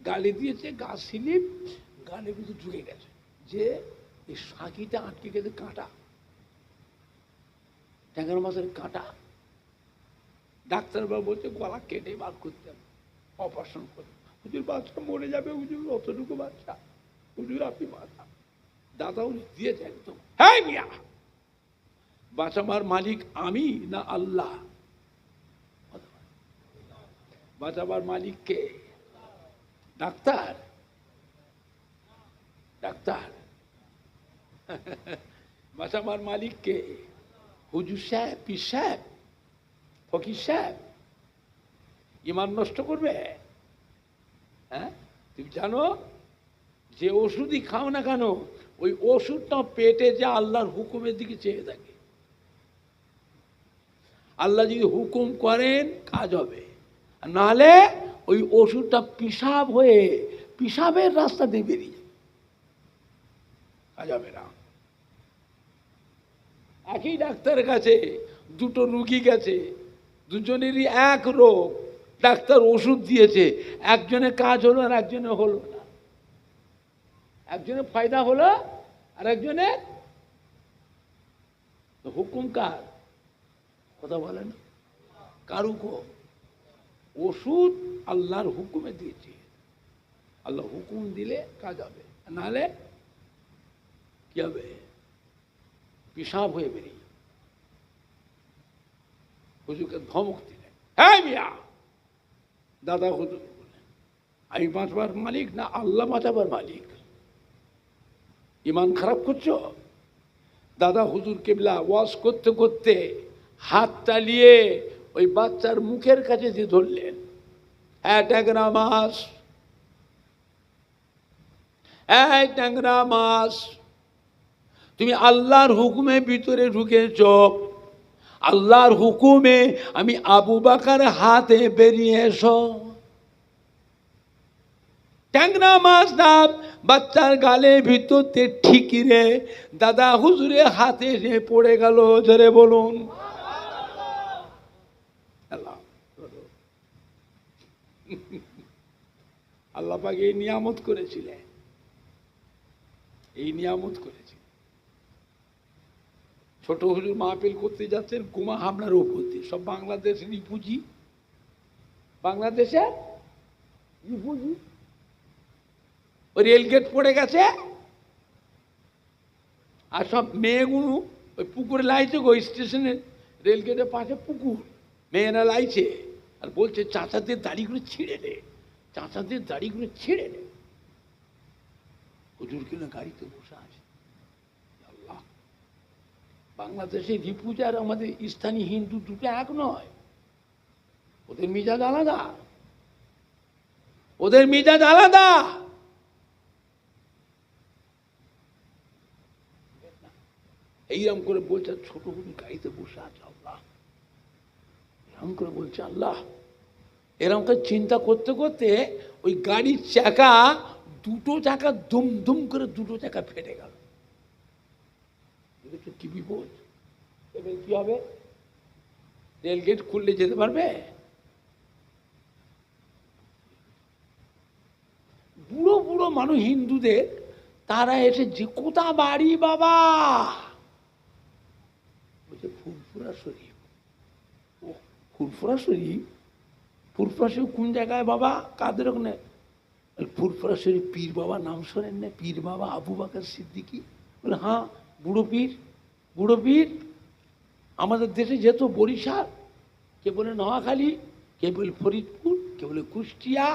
গালে দিয়েছে, গা স্লিপ, গালের ভিতরে ঢুকে গেছে, যে এই সাঁকিটা আটকে গেছে, কাঁটা, ট্যাংরা মাছের কাঁটা। ডাক্তারবাবু বলছে গলা কেটে বার করতে হবে, অপারেশন করে। হুজুর বাচ্চা মরে যাবে হুজুর, অতটুকু বাচ্চা, হুজুর আপনি বাঁচা। দাদা হুজুর দিয়েছে একদম, হ্যাঁ মিয়া বাঁচাবার মালিক আমি না আল্লাহ? বাঁচাবার মালিক কে? ডাক্তার? ডাক্তার বাঁচাবার মালিক কে? হুজুর সাহেব, পীর সাহেব, ফকির সাহেব? ইমান নষ্ট করবে? হ্যাঁ, তুমি জানো যে ওষুধই খাও না কেন, ওই ওষুধটা পেটে যে আল্লাহর হুকুমের দিকে চেয়ে থাকে। আল্লাহ যদি হুকুম করেন কাজ হবে, আর নাহলে ওই ওষুধটা পিসাব হয়ে পিসাবের রাস্তা দিয়ে বেরিয়ে যাবে, কাজ হবে না। একই ডাক্তারের কাছে দুটো রুগী গেছে, দুজনেরই এক রোগ, ডাক্তার ওষুধ দিয়েছে, একজনের কাজ হলো আর একজনের হলো না। একজনের ফায়দা হলো আর একজনের হুকুম কার? কথা বলেন কার হুকুম? ওষুধ আল্লাহর হুকুমে দিয়েছে, আল্লাহ হুকুম দিলে কাজ হবে, নাহলে কি হবে? পিসাব হয়ে বেরিয়ে। হুজুরকে ধমক দিলেন, হ্যাঁ মিয়া, দাদা হুজুর বললেন, আমি বাঁচবার মালিক না আল্লাহ বাঁচাবার মালিক? ইমান খারাপ করছো? দাদা হুজুর কেবলা ওয়াজ করতে করতে হাত চালিয়ে ওই বাচ্চার মুখের কাছে যে ধরলেন, ট্যাংরা মাছ, ট্যাংরা মাছ, তুমি আল্লাহর হুকুমে ভিতরে ঢুকেছ, আল্লাহর হুকুমে আমি আবু বাকার হাতে বেরিয়ে এসো। ট্যাংরা মাছ না বাচ্চার গালে ভিতরতে ঠিকই রে দাদা হুজুরের হাতে এসে পড়ে গেল। জোরে বলুন আল্লাহ পাক এই নিয়ামত করেছিলেন, এই নিয়ামত করেছিলেন। ছোট হুজুর মাহফিল করতে যাচ্ছেন, বোমা হামলার উপর দিয়ে সব বাংলাদেশের রিফিউজি, বাংলাদেশের রিফিউজি, ওই রেলগেট পড়ে গেছে, আর সব মেয়েগুলো ওই পুকুরে লাইছে, ওই স্টেশনের রেলগেটের পাশে পুকুর, মেয়েরা লাইছে আর বলছে চাচাদের দাড়িগুলো ছিঁড়ে নে, চাচাদের দাড়িগুলো ছিঁড়ে নে। হুজুর কিনা গাড়িতে বসে আছে। আল্লাহ, বাংলাদেশের রিফিউজি আর আমাদের স্থানীয় হিন্দু দুটো এক নয়, ওদের মিজাজ আলাদা, ওদের মিজাজ আলাদা। এইরকম করে বলছে, ছোট হুজুর গাড়িতে বসে আছে। আল্লাহ, এরকম করে বলছে আল্লাহ, এরকম করে চিন্তা করতে করতে ওই গাড়ির চাকা, দুটো চাকা দুম দুম করে দুটো চাকা ফেটে গেল। কি বিপদ, এবার কি হবে? রেলগেট খুললে যেতে পারবে? বুড়ো বুড়ো মানুষ হিন্দুদের, তারা এসে যে কোথা বাড়ি বাবা, বলছে ফুরফুরা শরীফ। ও ফুরফুরা শরীফ? ফুরফুরা শরীফ কোন জায়গায় বাবা? কাদের ওখানে? ফুরফুরা শরীফ পীর বাবা নাম শোনেন না? পীর বাবা আবু বকর সিদ্দিকী। বলে হ্যাঁ, বুড়ো পীর, বুড়ো পীর। আমাদের দেশে যেত বরিশাল, কে বলে নোয়াখালী, কে বলে ফরিদপুর, কে বলে কুষ্টিয়া।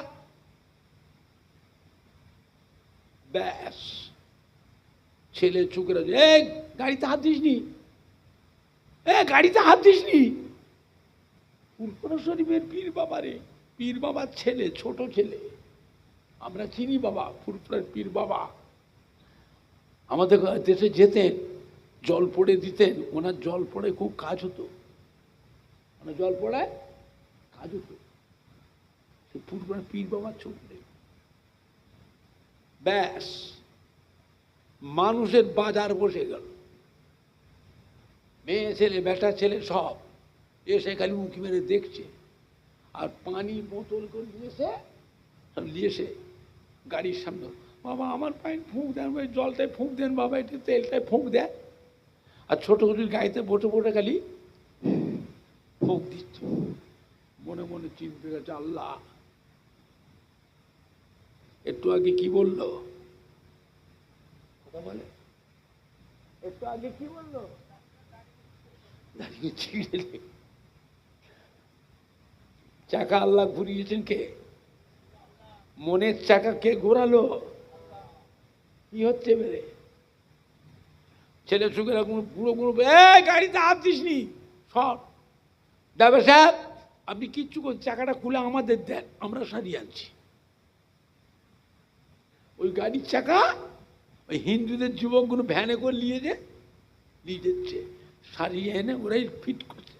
ব্যাস, ছেলে চুকরা, গাড়িতে হাত দিসনি, গাড়িতে হাত দিসনি। ফুরফুরা শরীফের পীর বাবা রে, পীর বাবার ছেলে, ছোট ছেলে, আমরা চিনি বাবা, ফুরফুরার পীর বাবা। আমাদের দেশে যেতেন, জল পড়ে দিতেন, ওনার জল পড়ে খুব কাজ হতো, ওনার জল পড়ায় কাজ হতো। ফুরফুরার পীর বাবার ছোটে। ব্যাস, মানুষের বাজার বসে গেল, মেয়ে ছেলে বেটা ছেলে সব এসে খালি উঁকি মেরে দেখছে, আর পানি বোতল করে নিয়েছে, সব নিয়েছে গাড়ির সামনে। বাবা আমার পায়ে ফুঁক দেন, ওই জলটায় ফুঁক দেন বাবা, একটু তেলটায় ফুঁক দেন। আর ছোট হুজুর গাড়িতে বসে বসে খালি ফুঁক দিচ্ছে, মনে মনে চিনতে গেছে আল্লাহ একটু আগে কি বললো, কথা বলে, একটু আগে কি বললো, দাঁড়িয়ে ছিঁড়ে চাকা আল্লাহ ঘুরিয়েছেন কে? মনের চাকা কে ঘোরালো? কি হচ্ছে বেরে? ছেলে সুখের বুড়ো বুড়ো, গাড়িতে হাত দিসনি, সব ড্রাইভার সাহেব আপনি কিচ্ছু করছেন, চাকাটা খুলে আমাদের দেন, আমরা সারিয়ে আনছি। ওই গাড়ির চাকা ওই হিন্দুদের যুবকগুলো ভ্যানে করে নিয়ে যাচ্ছে, সারিয়ে এনে ওরাই ফিট করছে।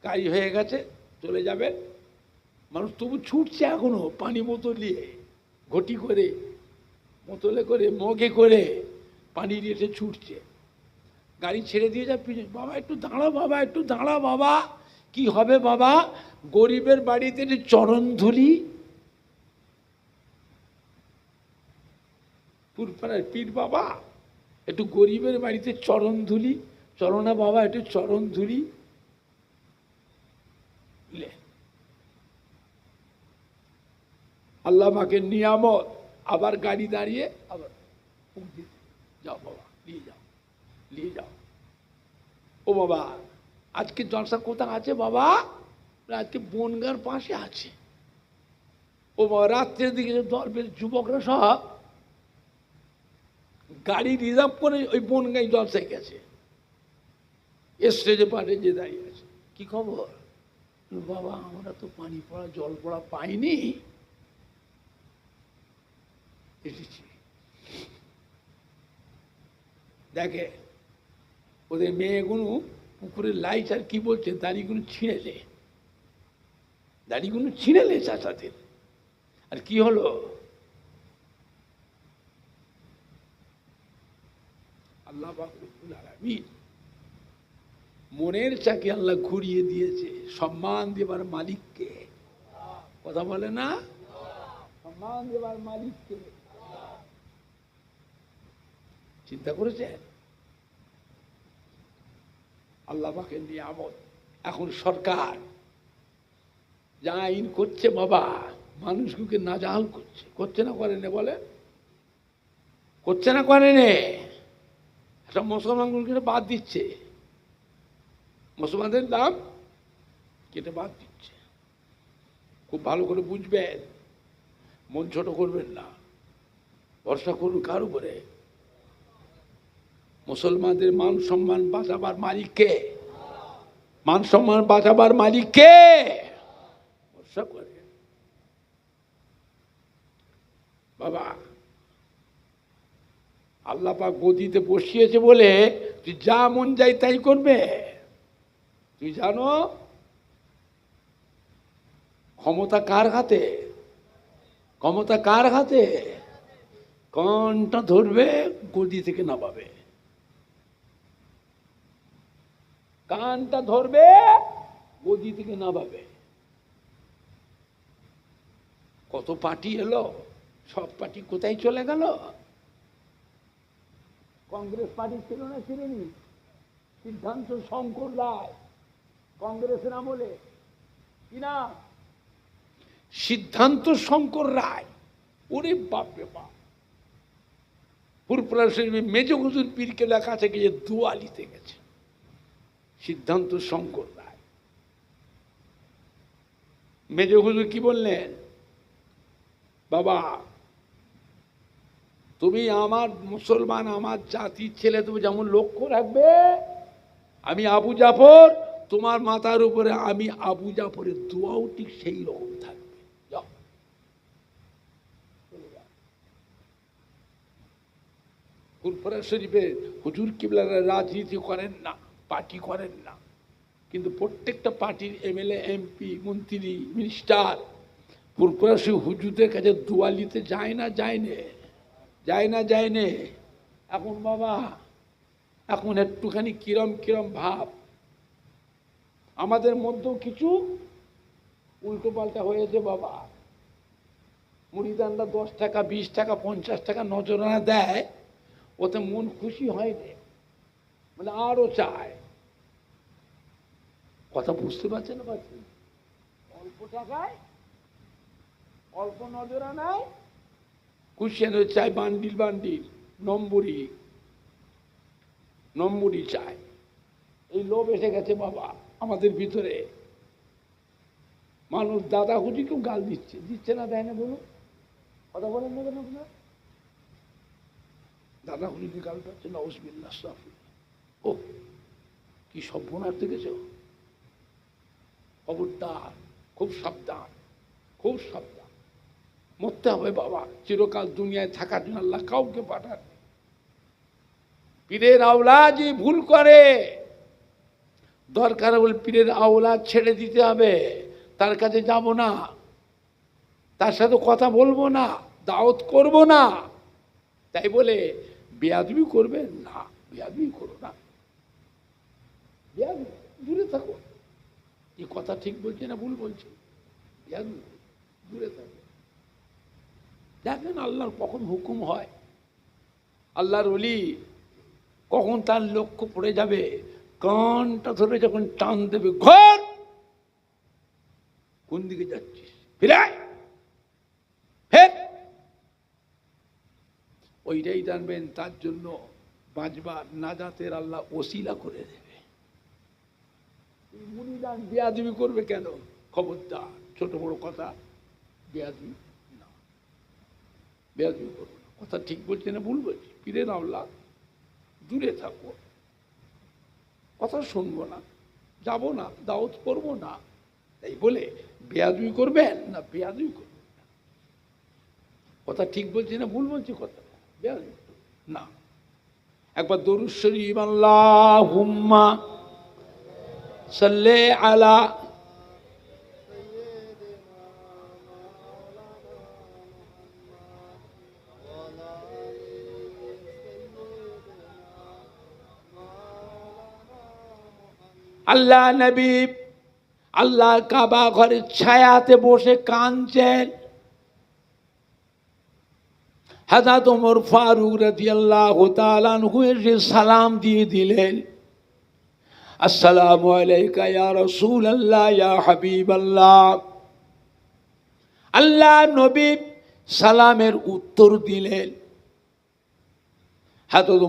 গাড়ি হয়ে গেছে, চলে যাবে। মানুষ তবু ছুটছে এখনো, পানি বোতল নিয়ে, ঘটি করে, বোতলে করে, মগে করে পানি দিয়ে ছুটছে। গাড়ি ছেড়ে দিয়ে যা পিছনে, বাবা একটু দাঁড়া, বাবা একটু দাঁড়া, বাবা কি হবে বাবা? গরিবের বাড়িতে চরণ ধুলি, পুরপাড়ার পীর বাবা একটু গরিবের বাড়িতে চরণ ধুলি, চলো না বাবা একটু চরণ ধুলি। আল্লাহ পাকের নিয়ামত, আবার গাড়ি দাঁড়িয়ে, আবার যাও বাবা, নিয়ে যাও, নিয়ে যাও। ও বাবা আজকে জলসা কোথা আছে বাবা? আজকে বনগার পাশে আছে। ও বাবা রাত্রের দিকে দরবের যুবকরা সব গাড়ি রিজার্ভ করে ওই বনগাঁই জলসায় গেছে, স্টেজে পাটে যে দাঁড়িয়ে আছে। কি খবর? বাবা আমরা তো পানি পড়া জল পড়া পাইনি, এসেছি। দেখে ওদের মেয়েগুলো পুকুরের লাইট আর কি বলছে, দাড়িগুলো ছিঁড়েলে, দাড়িগুলো ছিঁড়েলে চাচাদের। আর কি হলো? আল্লাহ মনের চাকে আল্লাহ ঘুরিয়ে দিয়েছে। সম্মান দেবার মালিককে, কথা বলে না? সম্মান দেবার মালিককে চিন্তা করেছে? আল্লাহ পাকের নিয়ামত। এখন সরকার যা আইন করছে বাবা, মানুষগুলোকে নাজাহাল করছে, করছে না করে নে? বলে করছে না করে নে? একটা মুসলমানগুলোকে বাদ দিচ্ছে, মুসলমানদের নাম কেটে বাদ দিচ্ছে। খুব ভালো করে বুঝবেন, মন ছোট করবেন না, ভরসা করুন কার উপরে? মুসলমানদের মান সম্মান বাঁচাবার মালিক কে? মান সম্মান বাঁচাবার মালিক কে? ভরসা করে বাবা। আল্লাহ পাক গদিতে বসিয়েছে বলে তুই যা মন যাই তাই করবে? তুই জানো ক্ষমতা কার হাতে? ক্ষমতা কার হাতে? কানটা ধরবে, গদি থেকে নামাবে। কানটা ধরবে, গদি থেকে নামাবে। কত পার্টি এলো, সব পার্টি কোথায় চলে গেল? কংগ্রেস পার্টি ছিল না, ছিলেনি? সিদ্ধান্ত শঙ্কর রায়, কংগ্রেসের আমলে কি না? সিদ্ধান্ত শঙ্কর রায়। ওরে বাপরে বাপ, পুরপুরা শরীফে মেজ হুজুর পীরকে লেখা আছে যে দোয়া লিতে গেছে সিদ্ধান্ত শঙ্কর রায়। মেজ হুজুর কি বললেন? বাবা তুমি আমার মুসলমান, আমার জাতির ছেলে, তুমি যেমন লক্ষ্য রাখবে, আমি আবু জাফর, তোমার মাথার উপরে আমি আবু জাফরের দোয়াও ঠিক সেই রকম থাকবে। যাও। ফুরফুরা শরীফে হুজুর কিবলারা রাজনীতি করেন না, পার্টি করেন না, কিন্তু প্রত্যেকটা পার্টির এমএলএ, এমপি, মন্ত্রী, মিনিস্টার ফুরফুরা শরীফ হুজুরদের কাছে দোয়া নিতে যায় না? যায় না? যায় না? যায় না? এখন বাবা এখন একটুখানি কিরম কিরম ভাব, আমাদের মধ্যেও কিছু উল্টো পাল্টা হয়েছে বাবা। মুড়িদানরা 10 টাকা, 20 টাকা, 50 টাকা নজরানা দেয়, ওতে মন খুশি হয় না, মানে আরো চায়। কথা বুঝতে পারছেন না? পারছেন? অল্প টাকায়, অল্প নজরানায় খুশি চায়, বান্ডিল বান্ডিল, নম্বরি নম্বরি চায়। এই লোভ এসে গেছে বাবা আমাদের ভিতরে। মানুষ দাদা হুজুরকেও গাল দিচ্ছে, দিচ্ছে না? দেয় না? বলুন, কথা বলেন না কেন আপনার? দাদা হুজুরকে গাল পাচ্ছে, নাউজুবিল্লাহ। ও কি সর্বনাশ দেখেছ? খবরদার, খুব সাবধান, খুব সাবধান। মরতে হবে বাবা, চিরকাল দুনিয়ায় থাকার জন্য আল্লাহ কাউকে পাঠান। পীরের আওলাদ যে ভুল করে, দরকার বলে পীরের আওলাদ ছেড়ে দিতে হবে, তার কাছে যাব না, তার সাথে কথা বলবো না, দাওয়াত করব না। তাই বলে বেয়াদবি করবেন না, বেয়াদবি করো না, বেয়াদবি দূরে থাকো। এই কথা ঠিক বলছে না ভুল বলছে? বেয়াদবি দূরে থাকো। দেখেন আল্লাহর কখন হুকুম হয়, আল্লাহর ওলি কখন তার লক্ষ্য পড়ে যাবে, কানটা ধরে যখন টান দেবে, ঘর কোন দিকে যাচ্ছিস, ফিরায় ফের, ওইটাই জানবেন তার জন্য বাঁচবার নাজাতের আল্লাহ ওসিলা করে দেবে। মুরিদান বেয়াদবি করবে কেন? খবরদার, ছোট বড় কথা বেয়াদবি না, বেয়াদবি করবো না। কথা ঠিক বলছে না ভুল বলছি? পীরের আওলাদ দূরে থাকবো, কথা শুনবো না, যাব না, দাওয়াত করবো না। তাই বলে বেয়াদবি করবেন না, বেয়াদবি করবেন না। কথা ঠিক বলছি না ভুল বলছি? কথা বেয়াদবি না। একবার দরুদ শরীফ আল্লাহুম্মা সাল্লি আলা আল্লাহ নবী আল্লাহ কাবা ঘরের ছায়াতে বসে কাঁদছেন। হযরত ওমর ফারুক রাদিয়াল্লাহু তাআলা আনহু এসে সালাম দিয়ে দিলেন, আসসালামু আলাইকা ইয়া রাসূলুল্লাহ ইয়া হাবিবাল্লাহ। আল্লাহ নবী সালামের উত্তর দিলেন। হযরত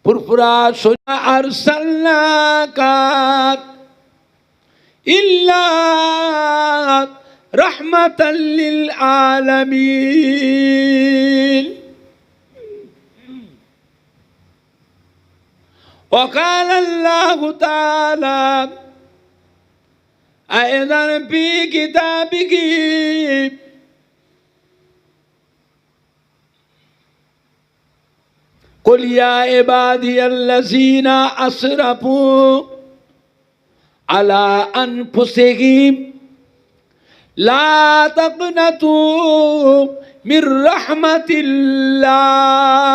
ফুরফুরা সোজা আরসালনাকা ইল্লা রাহমাতাল লিল আলামিন। وقال الله تعالى أيضا في كتابه قل يا عبادي الذين أسرفوا على أنفسهم لا تقنطوا من رحمة الله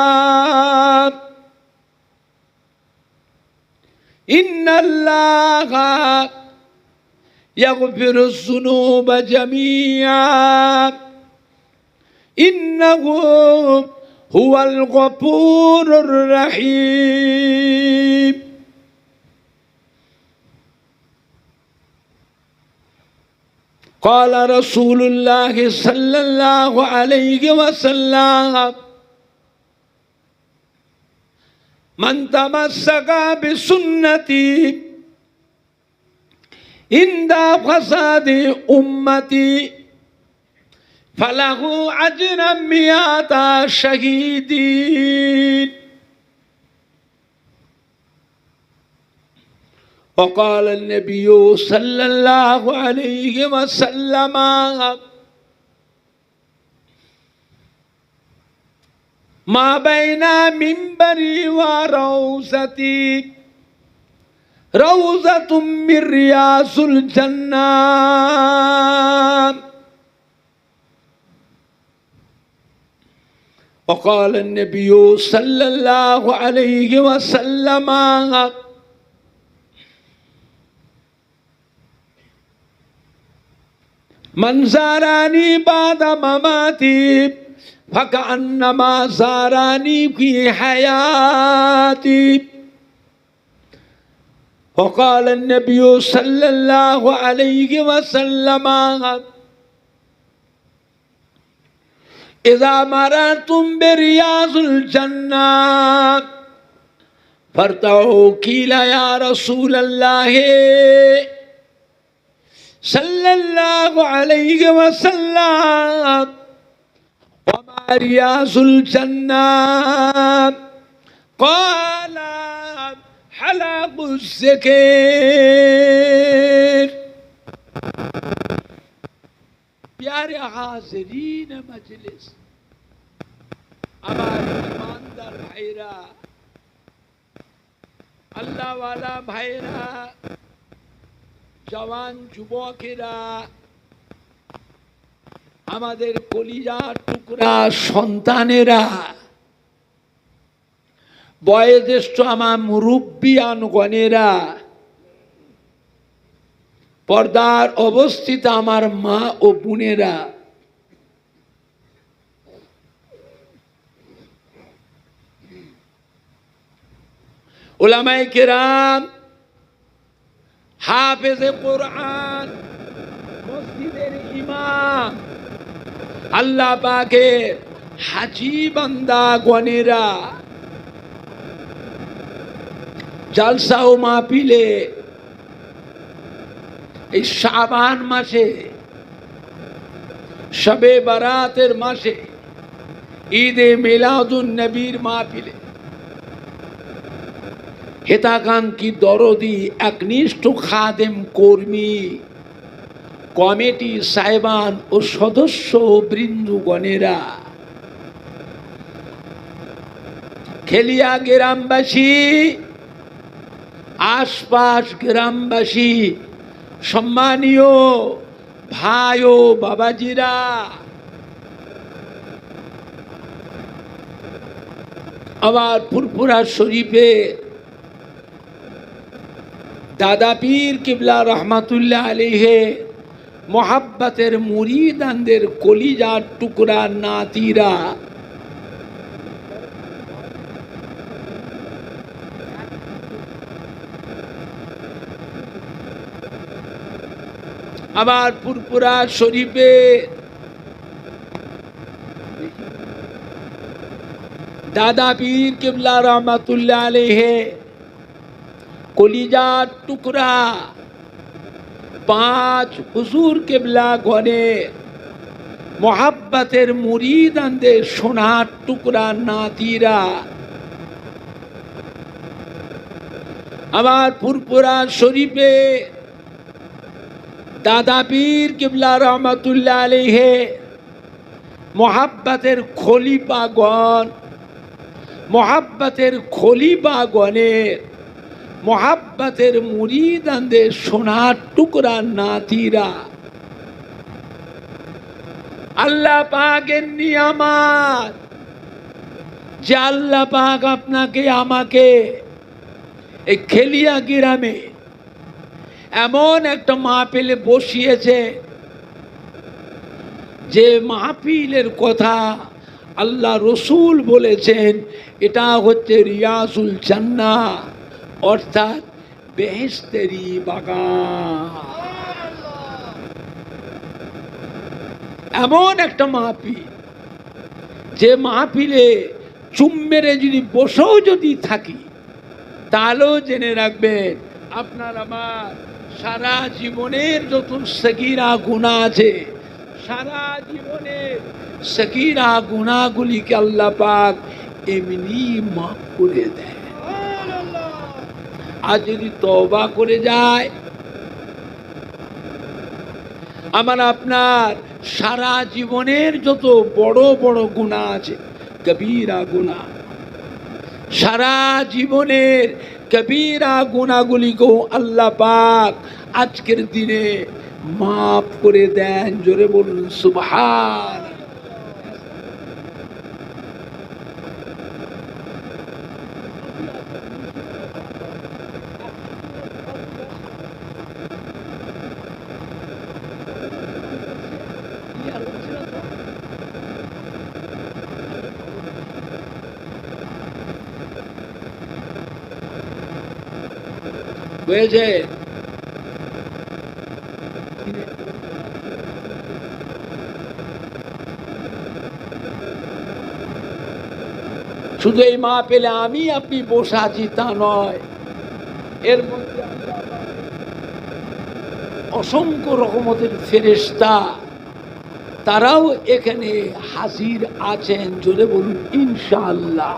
إن الله يغفر الذنوب جميعا إنه هو الغفور الرحيم. قال رسول الله صلى الله عليه وسلم من تمسك بسنتي عند فساد أمتي فله أجر 100 شهيد. وقال النبي صلى الله عليه وسلم ما بين منبري وروضتي روضة من رياض الجنة. وقال النبي صلى الله عليه وسلم من زارني بعد مماتي فكأنما زارني في حياتي. وقال النبي صلى الله عليه وسلم إذا مررتم برياض الجنة فارتعوا قيل يا رسول الله صلى الله عليه وسلم وما رياض الجنة؟ قال حلق الذكر. प्यारे हाज़रीन मजलिस, আমার ইমানদার ভাইরা, আল্লাহওয়ালা ভাইরা, জওয়ান যুবকেরা, আমাদের কলিজার টুকরা সন্তানেরা, বয়োজ্যেষ্ঠ আমার মুরব্বিয়ানগণেরা, পর্দার অবস্থিত আমার মা ও বোনেরা, উলামায়ে কেরাম, হাফেজে কোরআন, মসজিদের ইমাম, আল্লাহ পাকের হাজী বান্দা গণেরা, জালসা ও মাহফিলে এই শাবান মাসে, শবে বারাতের মাসে, ঈদে মিলাদুন নবীর মাহফিলে হেতাকাঙ্ক্ষী দরদি একনিষ্ঠ খাদেম কর্মী কমিটি সাহেবান ও সদস্য বৃন্দগণেরা, খেলিয়া গ্রামবাসী, আশপাশ গ্রামবাসী, সম্মানীয় ভাই ও বাবাজিরা, আবার ফুরফুরা শরীফে দাদা পীর কিবলা রহমাতুল্লাহ আলাইহে মোহাব্বতের মুরিদানদের কলিজার টুকরা নাতিরা, আবার ফুরফুরা শরীফে দাদা পীর কিবলা রহমাতুল্লাহ আলাইহে কলিজার টুকরা পাঁচ হুজুর কিবলা গণে মোহাব্বতের মুরিদানদের সোনার টুকরা নাতিরা, আবার ফুরফুরা শরীফে দাদা পীর কিবলা রহমাতুল্লাহ আলাইহে মোহাব্বতের খলিফাগণ, মোহাব্বতের খলিফাগণের মোহাব্বতের মুরিদানদের সোনার টুকরা নাতিরা, আল্লাহ পাকের নিয়ামত যে আল্লাহ পাক আপনাকে আমাকে এই খেলিয়া গ্রামে এমন একটা মাহফিলে বসিয়েছে যে মাহফিলের কথা আল্লাহ রসুল বলেছেন এটা হচ্ছে রিয়াজুল জান্নাহ, অর্থাৎ বেহেশতেরি বাগান। এমন একটা মাহফিল যে মাহফিলে চুম মেরে যদি বসেও যদি থাকি তাহলেও জেনে রাখবেন আপনার আমার সারা জীবনের যত সগীরা গুনাহ আছে, সারা জীবনের সগীরা গুনাহগুলিকে আল্লাহ পাক এমনি মাফ করে দেয়। আর যদি তওবা করে যায়, আমার আপনার সারা জীবনের যত বড় বড় গুনাহ আছে, কবিরা গুনাহ, সারা জীবনের কবিরা গুনাহগুলিকেও আল্লাহ পাক আজকের দিনে মাফ করে দেন। জোরে বলুন সুবহান। হয়েছে শুধু এই মা পেলে আমি আপনি বসে আছি তা নয়, এর মধ্যে অসংখ্য রকমের ফেরেশতা তারাও এখানে হাজির আছেন। জোরে বলুন ইনশাআল্লাহ।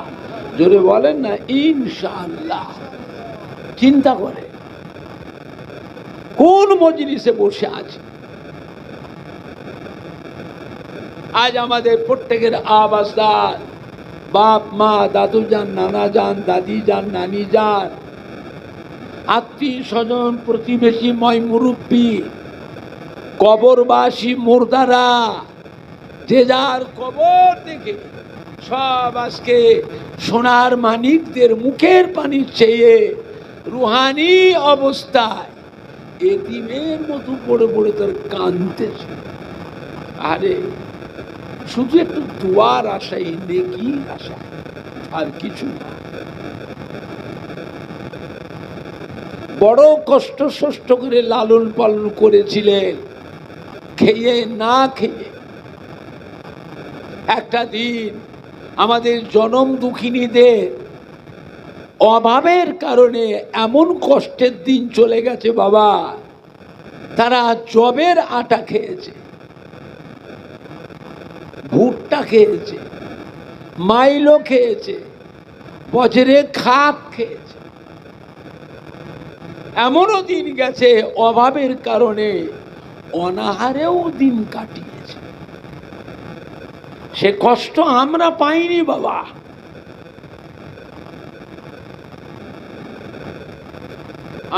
জোরে বলেন না ইনশাআল্লাহ। চিন্তা করে কোন মজলিসে বসে আছে, আজ আমাদের প্রত্যেকের আবাসদার, বাপ মা, দাদু যান, নানা যান, দাদি যান, নানি যান, আত্মীয় স্বজন, প্রতিবেশী, ময় মুরব্বী, কবরবাসী, মুর্দারা, যে যার কবর থেকে সব আজকে সোনার মানিকদের মুখের পানি চেয়ে রুহানি অবস্থায় এতিমের মতো পড়ে পড়ে তার কাঁদতেছে। আরে শুধু একটু দোয়ার আশাই, নেকির আশা, আর কিছু না। বড় কষ্ট সষ্ট করে লালন পালন করেছিলেন, খেয়ে না খেয়ে। একটা দিন আমাদের জনম দুঃখিনীদের অভাবের কারণে এমন কষ্টের দিন চলে গেছে বাবা, তারা জবের আটা খেয়েছে, ভুট্টা খেয়েছে, মাইলো খেয়েছে, বছরে খাপ খেয়েছে। এমনও দিন গেছে অভাবের কারণে অনাহারেও দিন কাটিয়েছে। সে কষ্ট আমরা পাইনি বাবা।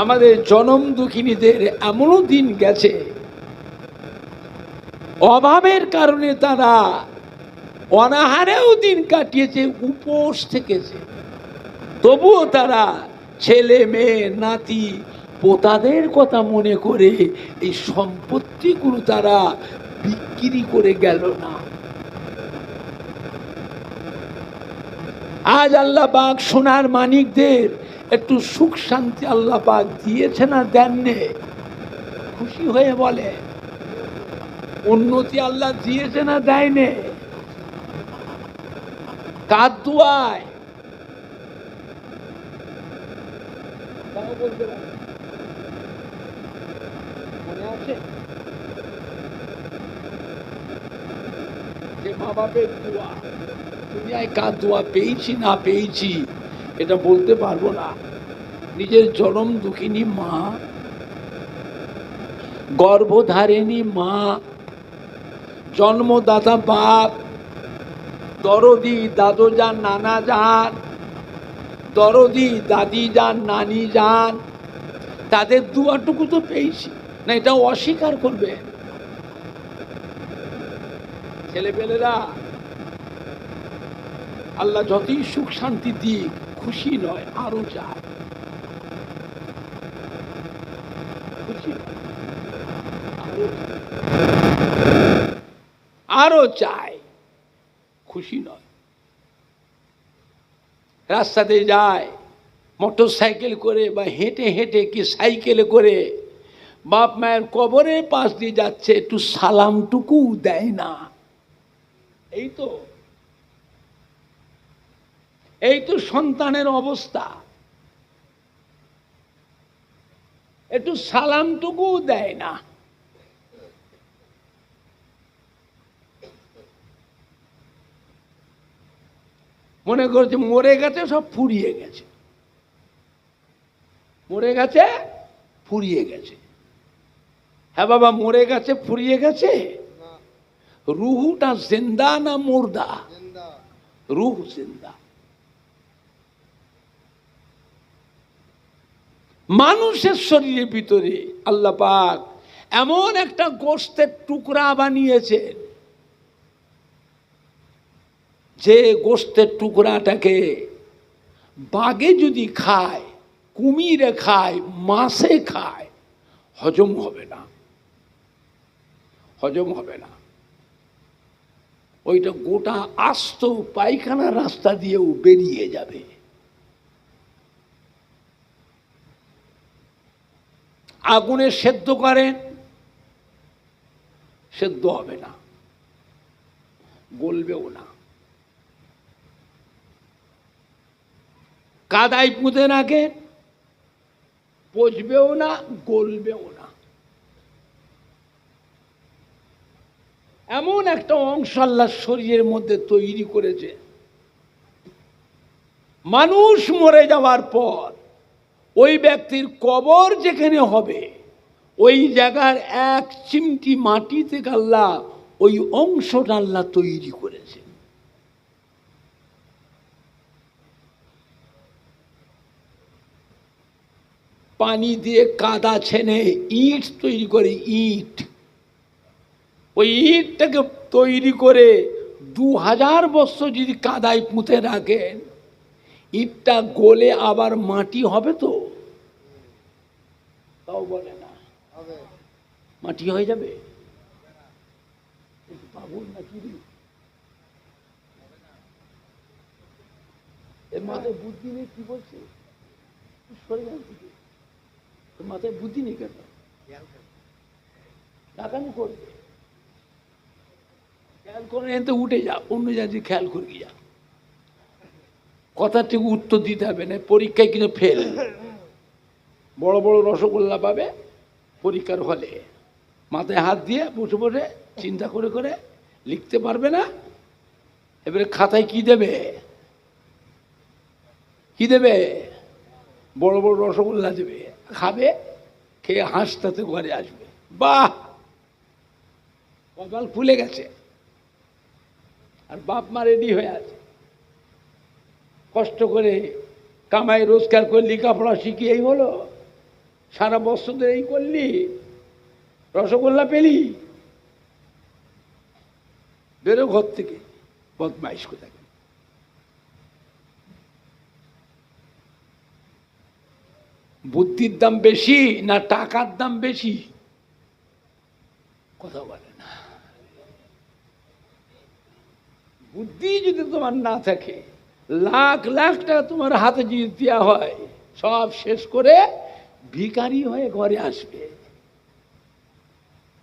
আমাদের জনম দুঃখিনীদের এমনও দিন গেছে অভাবের কারণে তারা অনাহারেও দিন কাটিয়েছে, উপোস থেকেছে। তবুও তারা ছেলে মেয়ে নাতি পোতাদের কথা মনে করে এই সম্পত্তিগুলো তারা বিক্রি করে গেল না। আজ আল্লাহ পাক সোনার মানিকদের একটু সুখ শান্তি আল্লাহ পাক দিয়েছে না দেননি? খুশি হয়ে বলে, উন্নতি আল্লাহ দিয়েছে না দেয়নি? কার দুয়ায়? মনে আছে যে মা বাপের দোয়া, দুনিয়ায় কার দোয়া পেয়েছি না পেয়েছি এটা বলতে পারবো না। নিজের জনম দুঃখিনী মা, গর্ভধারিণী মা, জন্মদাতা বাপ, দরদি দাদু যান, নানা যান, দরদি দাদি যান, নানি যান, তাদের দুয়াটুকু তো পেয়েছি না, এটা অস্বীকার করবে ছেলেপেলেরা? আল্লাহ যতই সুখ শান্তি দিক খুশি নয়, আরো চায়। খুশি আরো চায়, খুশি নয়। রাস্তাতে যায় মোটর সাইকেল করে বা হেঁটে হেঁটে কি সাইকেলে করে, বাপ মায়ের কবরের পাশ দিয়ে যাচ্ছে, একটু সালামটুকু দেয় না। এই তো সন্তানের অবস্থা, একটু সালামটুকু দেয় না। মনে করছে মরে গেছে, সব ফুরিয়ে গেছে, মরে গেছে, ফুরিয়ে গেছে। হ্যাঁ বাবা, মরে গেছে, ফুরিয়ে গেছে। রুহুটা জিন্দা না মুর্দা? রুহ জিন্দা। মানুষের শরীরের ভিতরে আল্লাহ পাক এমন একটা গোশতের টুকরা বানিয়েছেন, যে গোশতের টুকরাটাকে বাঘে যদি খায়, কুমিরে খায়, মাছে খায়, হজম হবে না, হজম হবে না। ওইটা গোটা আস্ত পায়খানা রাস্তা দিয়েও বেরিয়ে যাবে। আগুনে সেদ্ধ করেন, সেদ্ধ হবে না, গলবেও না। কাদায় পুঁতে রাখেন, পচবেও না, গলবেও না। এমন একটা অংশ আল্লাহ শরীরের মধ্যে তৈরি করেছে, মানুষ মরে যাওয়ার পর ওই ব্যক্তির কবর যেখানে হবে, ওই জায়গার এক চিমটি মাটি থেকে আল্লাহ ওই অংশটা আল্লাহ তৈরি করেছেন। পানি দিয়ে কাদা ছেনে ইট তৈরি করে, ইট। ওই ইটটাকে তৈরি করে 2000 বছর যদি কাদায় পুঁতে রাখেন, ইটটা গলে আবার মাটি হবে তো? তাও বলে না, মাটি হয়ে যাবে? পাগল নাকি? এর মাথায় বুদ্ধি নেই? কি বলছে? মাথায় বুদ্ধি নেই কেন? টাকানি করবে, খেয়াল করে এতে উঠে যা, অন্য জায়গায় খেয়াল করে যা। কথা ঠিক উত্তর দিতে হবে না, পরীক্ষায় কিন্তু ফেল। বড় বড় রসগোল্লা পাবে পরীক্ষার হলে, মাথায় হাত দিয়ে বসে বসে চিন্তা করে করে লিখতে পারবে না। এবারে খাতায় কি দেবে? কি দেবে? বড় বড় রসগোল্লা দেবে, খাবে, খেয়ে হাসতে ঘরে আসবে। বাহ, কপাল ফুলে গেছে। আর বাপ মা রেডি হয়ে আছে, কষ্ট করে কামাই রোজগার করে লেখাপড়া শিখি, এই হলো সারা বছর ধরে এই করলি, রসগোল্লা পেলি, বেরো ঘর থেকে, বদমাইশ কোথায়। বুদ্ধির দাম বেশি না টাকার দাম বেশি? কথা বলে না। বুদ্ধি যদি তোমার না থাকে, লাখ লাখ টাকা তোমার হাতে যদি দেওয়া হয়, সব শেষ করে ভিখারি হয়ে ঘরে আসবে,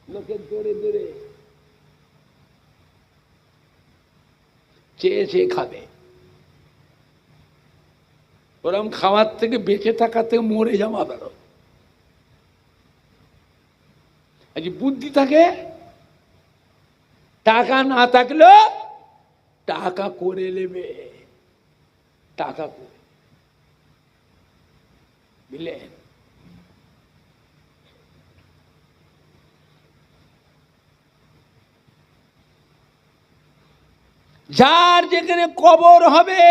লোকের দৌড়ে দৌড়ে চেয়ে চেয়ে খাবে। ওরম খাওয়ার থেকে বেঁচে থাকার থেকে মরে যাওয়া ভালো। আজ বুদ্ধি থাকে, টাকা না থাকলেও টাকা করে নেবে, টাকা করে, বুঝলেন? যার যেখানে কবর হবে,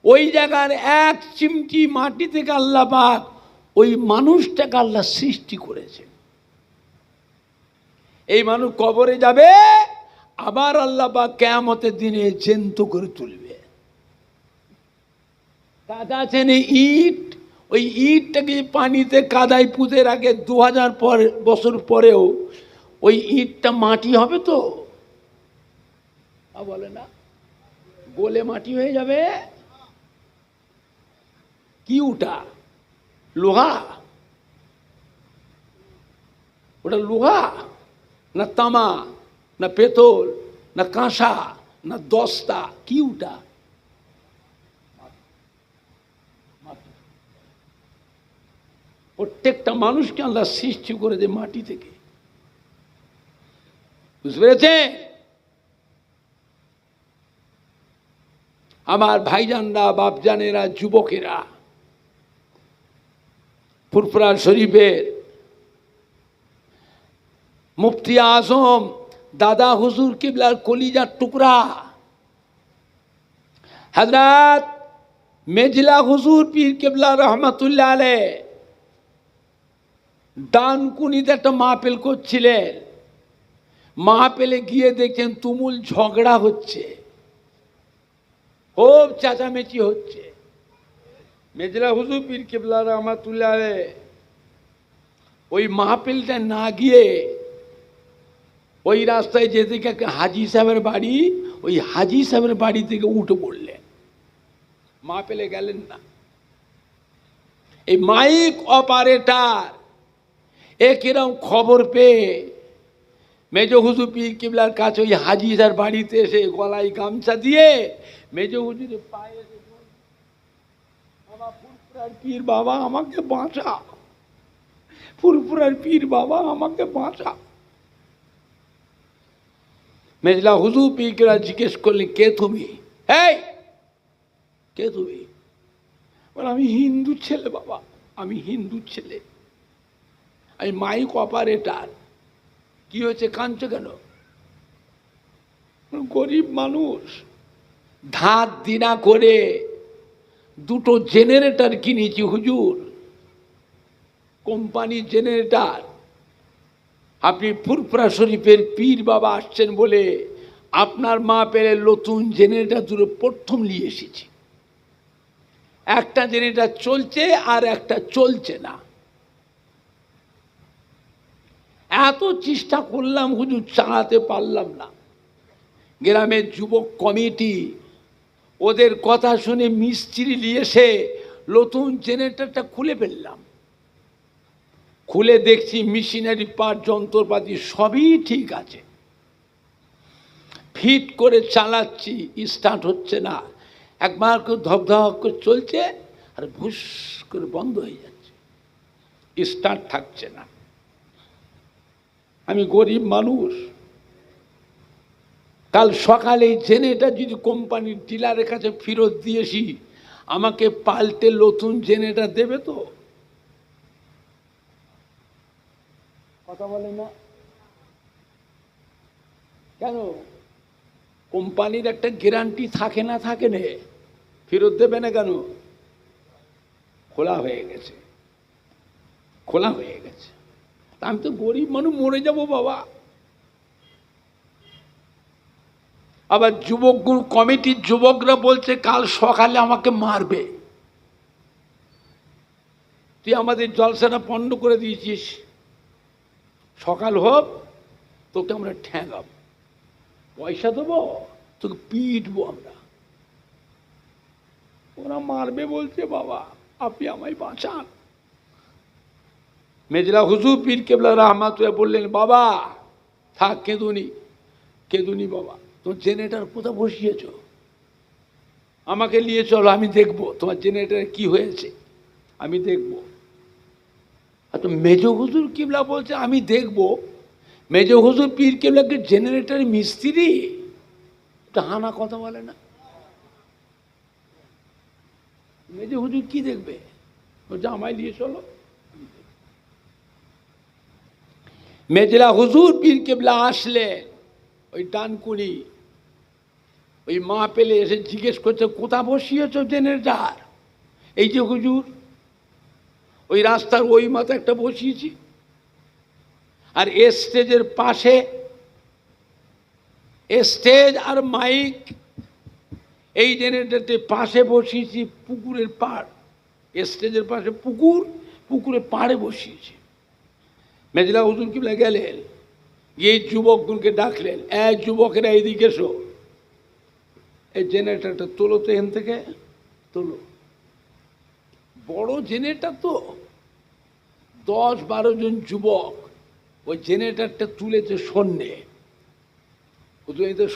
ওই জায়গার এক চিমটি মাটি থেকে আল্লাহ পাক ওই মানুষটাকে আল্লাহ সৃষ্টি করেছে। এই মানুষ কবরে যাবে, আবার আল্লাহ পাক কিয়ামতের দিনে জ্যান্ত করে তুলবে। কাদা ছেনে ইট, ওই ইটটাকে পানিতে কাদায় পুঁতে রাখে 2000 বছর পরেও ওই ইটটা মাটি হবে তো? বলে না, গলে মাটি হয়ে যাবে। কি ওটা? লোহা? ওটা লোহা না তামা না পেতল না কাঁসা না দস্তা? কি ওটা? প্রত্যেকটা মানুষকে আল্লাহ সৃষ্টি করে দেয় মাটি থেকে, বুঝতে পেরেছে? আমার ভাইজানরা, বাপজানেরা, যুবকেরা, ফুরফুরা শরীফের মুফতি আজম দাদা হুজুর কিবলার কলিজার টুকরা হযরত মেজলা হুজুর পীর কিবলা রহমাতুল্লাহ আলাইহ ডানকুনিতে একটা মাহফিল করছিলেন। মাহফিলে গিয়ে দেখছেন তুমুল ঝগড়া হচ্ছে, খুব চেঁচামেচি হচ্ছে। মেজলা হুজুর পীর কিবলা রহমাতুল্লাহ আলাইহ ওই মাহফিলটা না গিয়ে ওই রাস্তায় যেতে গিয়ে হাজি সাহেবের বাড়ি, ওই হাজি সাহেবের বাড়ি থেকে উঠে পড়লেন, মাহফিলে গেলেন না। এই মাইক অপারেটর এরকম খবর পেয়ে মেজ হুজুর পীর কিবলার কাছে ওই হাজি সাহেবের বাড়িতে এসে গলায় গামছা দিয়ে মেজ হুজুরের পায়ে এসে, বাবা ফুরফুরার পীর বাবা আমাকে বাঁচা, ফুরফুরার পীর বাবা আমাকে বাঁচা। মেজলা হুজুর পীর কিবলা জিজ্ঞেস করলেন, কে তুমি? এই কে তুমি? বলে, আমি হিন্দু ছেলে বাবা, আমি হিন্দু ছেলে, আমি মাইক অপারেটর। কি হয়েছে, কাঁদছো কেন? গরিব মানুষ, ধার দিনা করে দুটো জেনারেটর কিনেছি হুজুর, কোম্পানি জেনারেটর। আপনি ফুরফুরা শরীফের পীর বাবা আসছেন বলে আপনার মা পেলে নতুন জেনারেটর দুটো প্রথম নিয়ে এসেছি। একটা জেনারেটর চলছে আর একটা চলছে না। এত চেষ্টা করলাম হুজুর, চালাতে পারলাম না। গ্রামের যুবক কমিটি ওদের কথা শুনে মিস্ত্রি নিয়ে এসে নতুন জেনারেটরটা খুলে ফেললাম। খুলে দেখছি মেশিনারি পার্ট, যন্ত্রপাতি সবই ঠিক আছে, ফিট করে চালাচ্ছি, স্টার্ট হচ্ছে না। একবার করে ধপধপ করে চলছে আর ভুস করে বন্ধ হয়ে যাচ্ছে, স্টার্ট থাকছে না। আমি গরিব মানুষ, কাল সকালে জেনারেটর যদি কোম্পানির ডিলারের কাছে ফেরত দিয়েছি, আমাকে পাল্টে নতুন জেনারেটর দেবে তো? কথা বলে না কেন? কোম্পানির একটা গ্যারান্টি থাকে না, থাকে না, ফেরত দেবে না কেন? খোলা হয়ে গেছে, খোলা হয়ে গেছে। আমি তো গরিব মানুষ, মরে যাব বাবা। আবার যুবক কমিটির যুবকরা বলছে কাল সকালে আমাকে মারবে, তুই আমাদের জলসাটা পণ্ড করে দিয়েছিস, সকাল হোক তোকে আমরা ঠ্যাঙাব, পয়সা দেবো, তোকে পিটবো আমরা। ওরা মারবে বলছে, বাবা আপনি আমায় বাঁচান। মেজলা হুজুর পীর কেবলা রহমাতুল্লাহ বললেন, বাবা থাক, কেঁদুনি কেঁদুনি বাবা, তোমার জেনারেটর কোথায় বসিয়েছ, আমাকে নিয়ে চলো, আমি দেখবো তোমার জেনারেটরে কি হয়েছে, আমি দেখবো। আর তো মেজ হুজুর কিবলা বলছে আমি দেখবো। মেজ হুজুর পীর কেবলাকে জেনারেটরের মিস্ত্রি, এটা হানা কথা বলে না। মেজ হুজুর কি দেখবে, বলছে আমায় নিয়ে চলো। মেজলা হুজুর পীর কেবলা আসলেন, ওই ডানকুনি, ওই মা পেলে এসে জিজ্ঞেস করছে কোথা বসিয়েছ জেনারেটর? এই যে হুজুর, ওই রাস্তার ওই মাথা একটা বসিয়েছি, আর স্টেজের পাশে, স্টেজ আর মাইক এই জেনারেটরের পাশে বসিয়েছি, পুকুরের পাড়, স্টেজের পাশে পুকুর, পুকুরের পাড়ে বসিয়েছি। মেজলা হুজুর কিবলা গেলেন, গিয়ে যুবকগুলোকে ডাকলেন, এক যুবকেরা এইদিকে এসো, এই জেনারেটরটা তোলো তো, এখান থেকে তোলো। বড় জেনারেটর তো, 10-12 জন যুবক ওই জেনারেটরটা তুলেছে শূন্যে।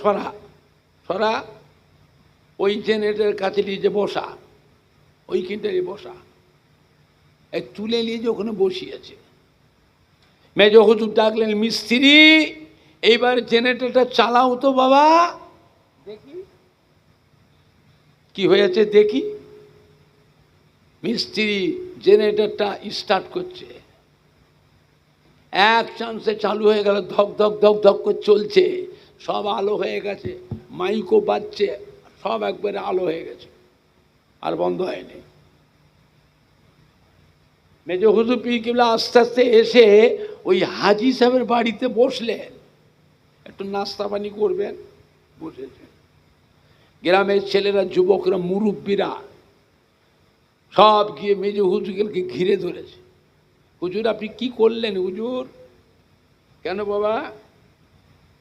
সরা সরা, ওই জেনারেটরের কাছে নিয়ে যে বসা, ওইখানটায় বসা, এই তুলে নিয়ে যে ওখানে বসিয়েছে। মেজ হুজুর ডাকলেন, মিস্ত্রি এইবার জেনারেটরটা চালাও তো বাবা, দেখি কি হয়েছে দেখি। মিস্ত্রি জেনারেটরটা স্টার্ট করছে, এক চান্সে চালু হয়ে গেল, ধক ধক ধক ধক করে চলছে, সব আলো হয়ে গেছে, মাইকও বাজছে, সব একবারে আলো হয়ে গেছে, আর বন্ধ হয়নি। মেজ হুজুর পীর কেবলা আস্তে আস্তে এসে ওই হাজি সাহেবের বাড়িতে বসলেন, একটু নাস্তা পানি করবেন, বসেছেন। গ্রামের ছেলেরা, যুবকরা, মুরব্বীরা সব গিয়ে মেজ হুজুরকে ঘিরে ধরেছে। হুজুর আপনি কি করলেন হুজুর? কেন বাবা?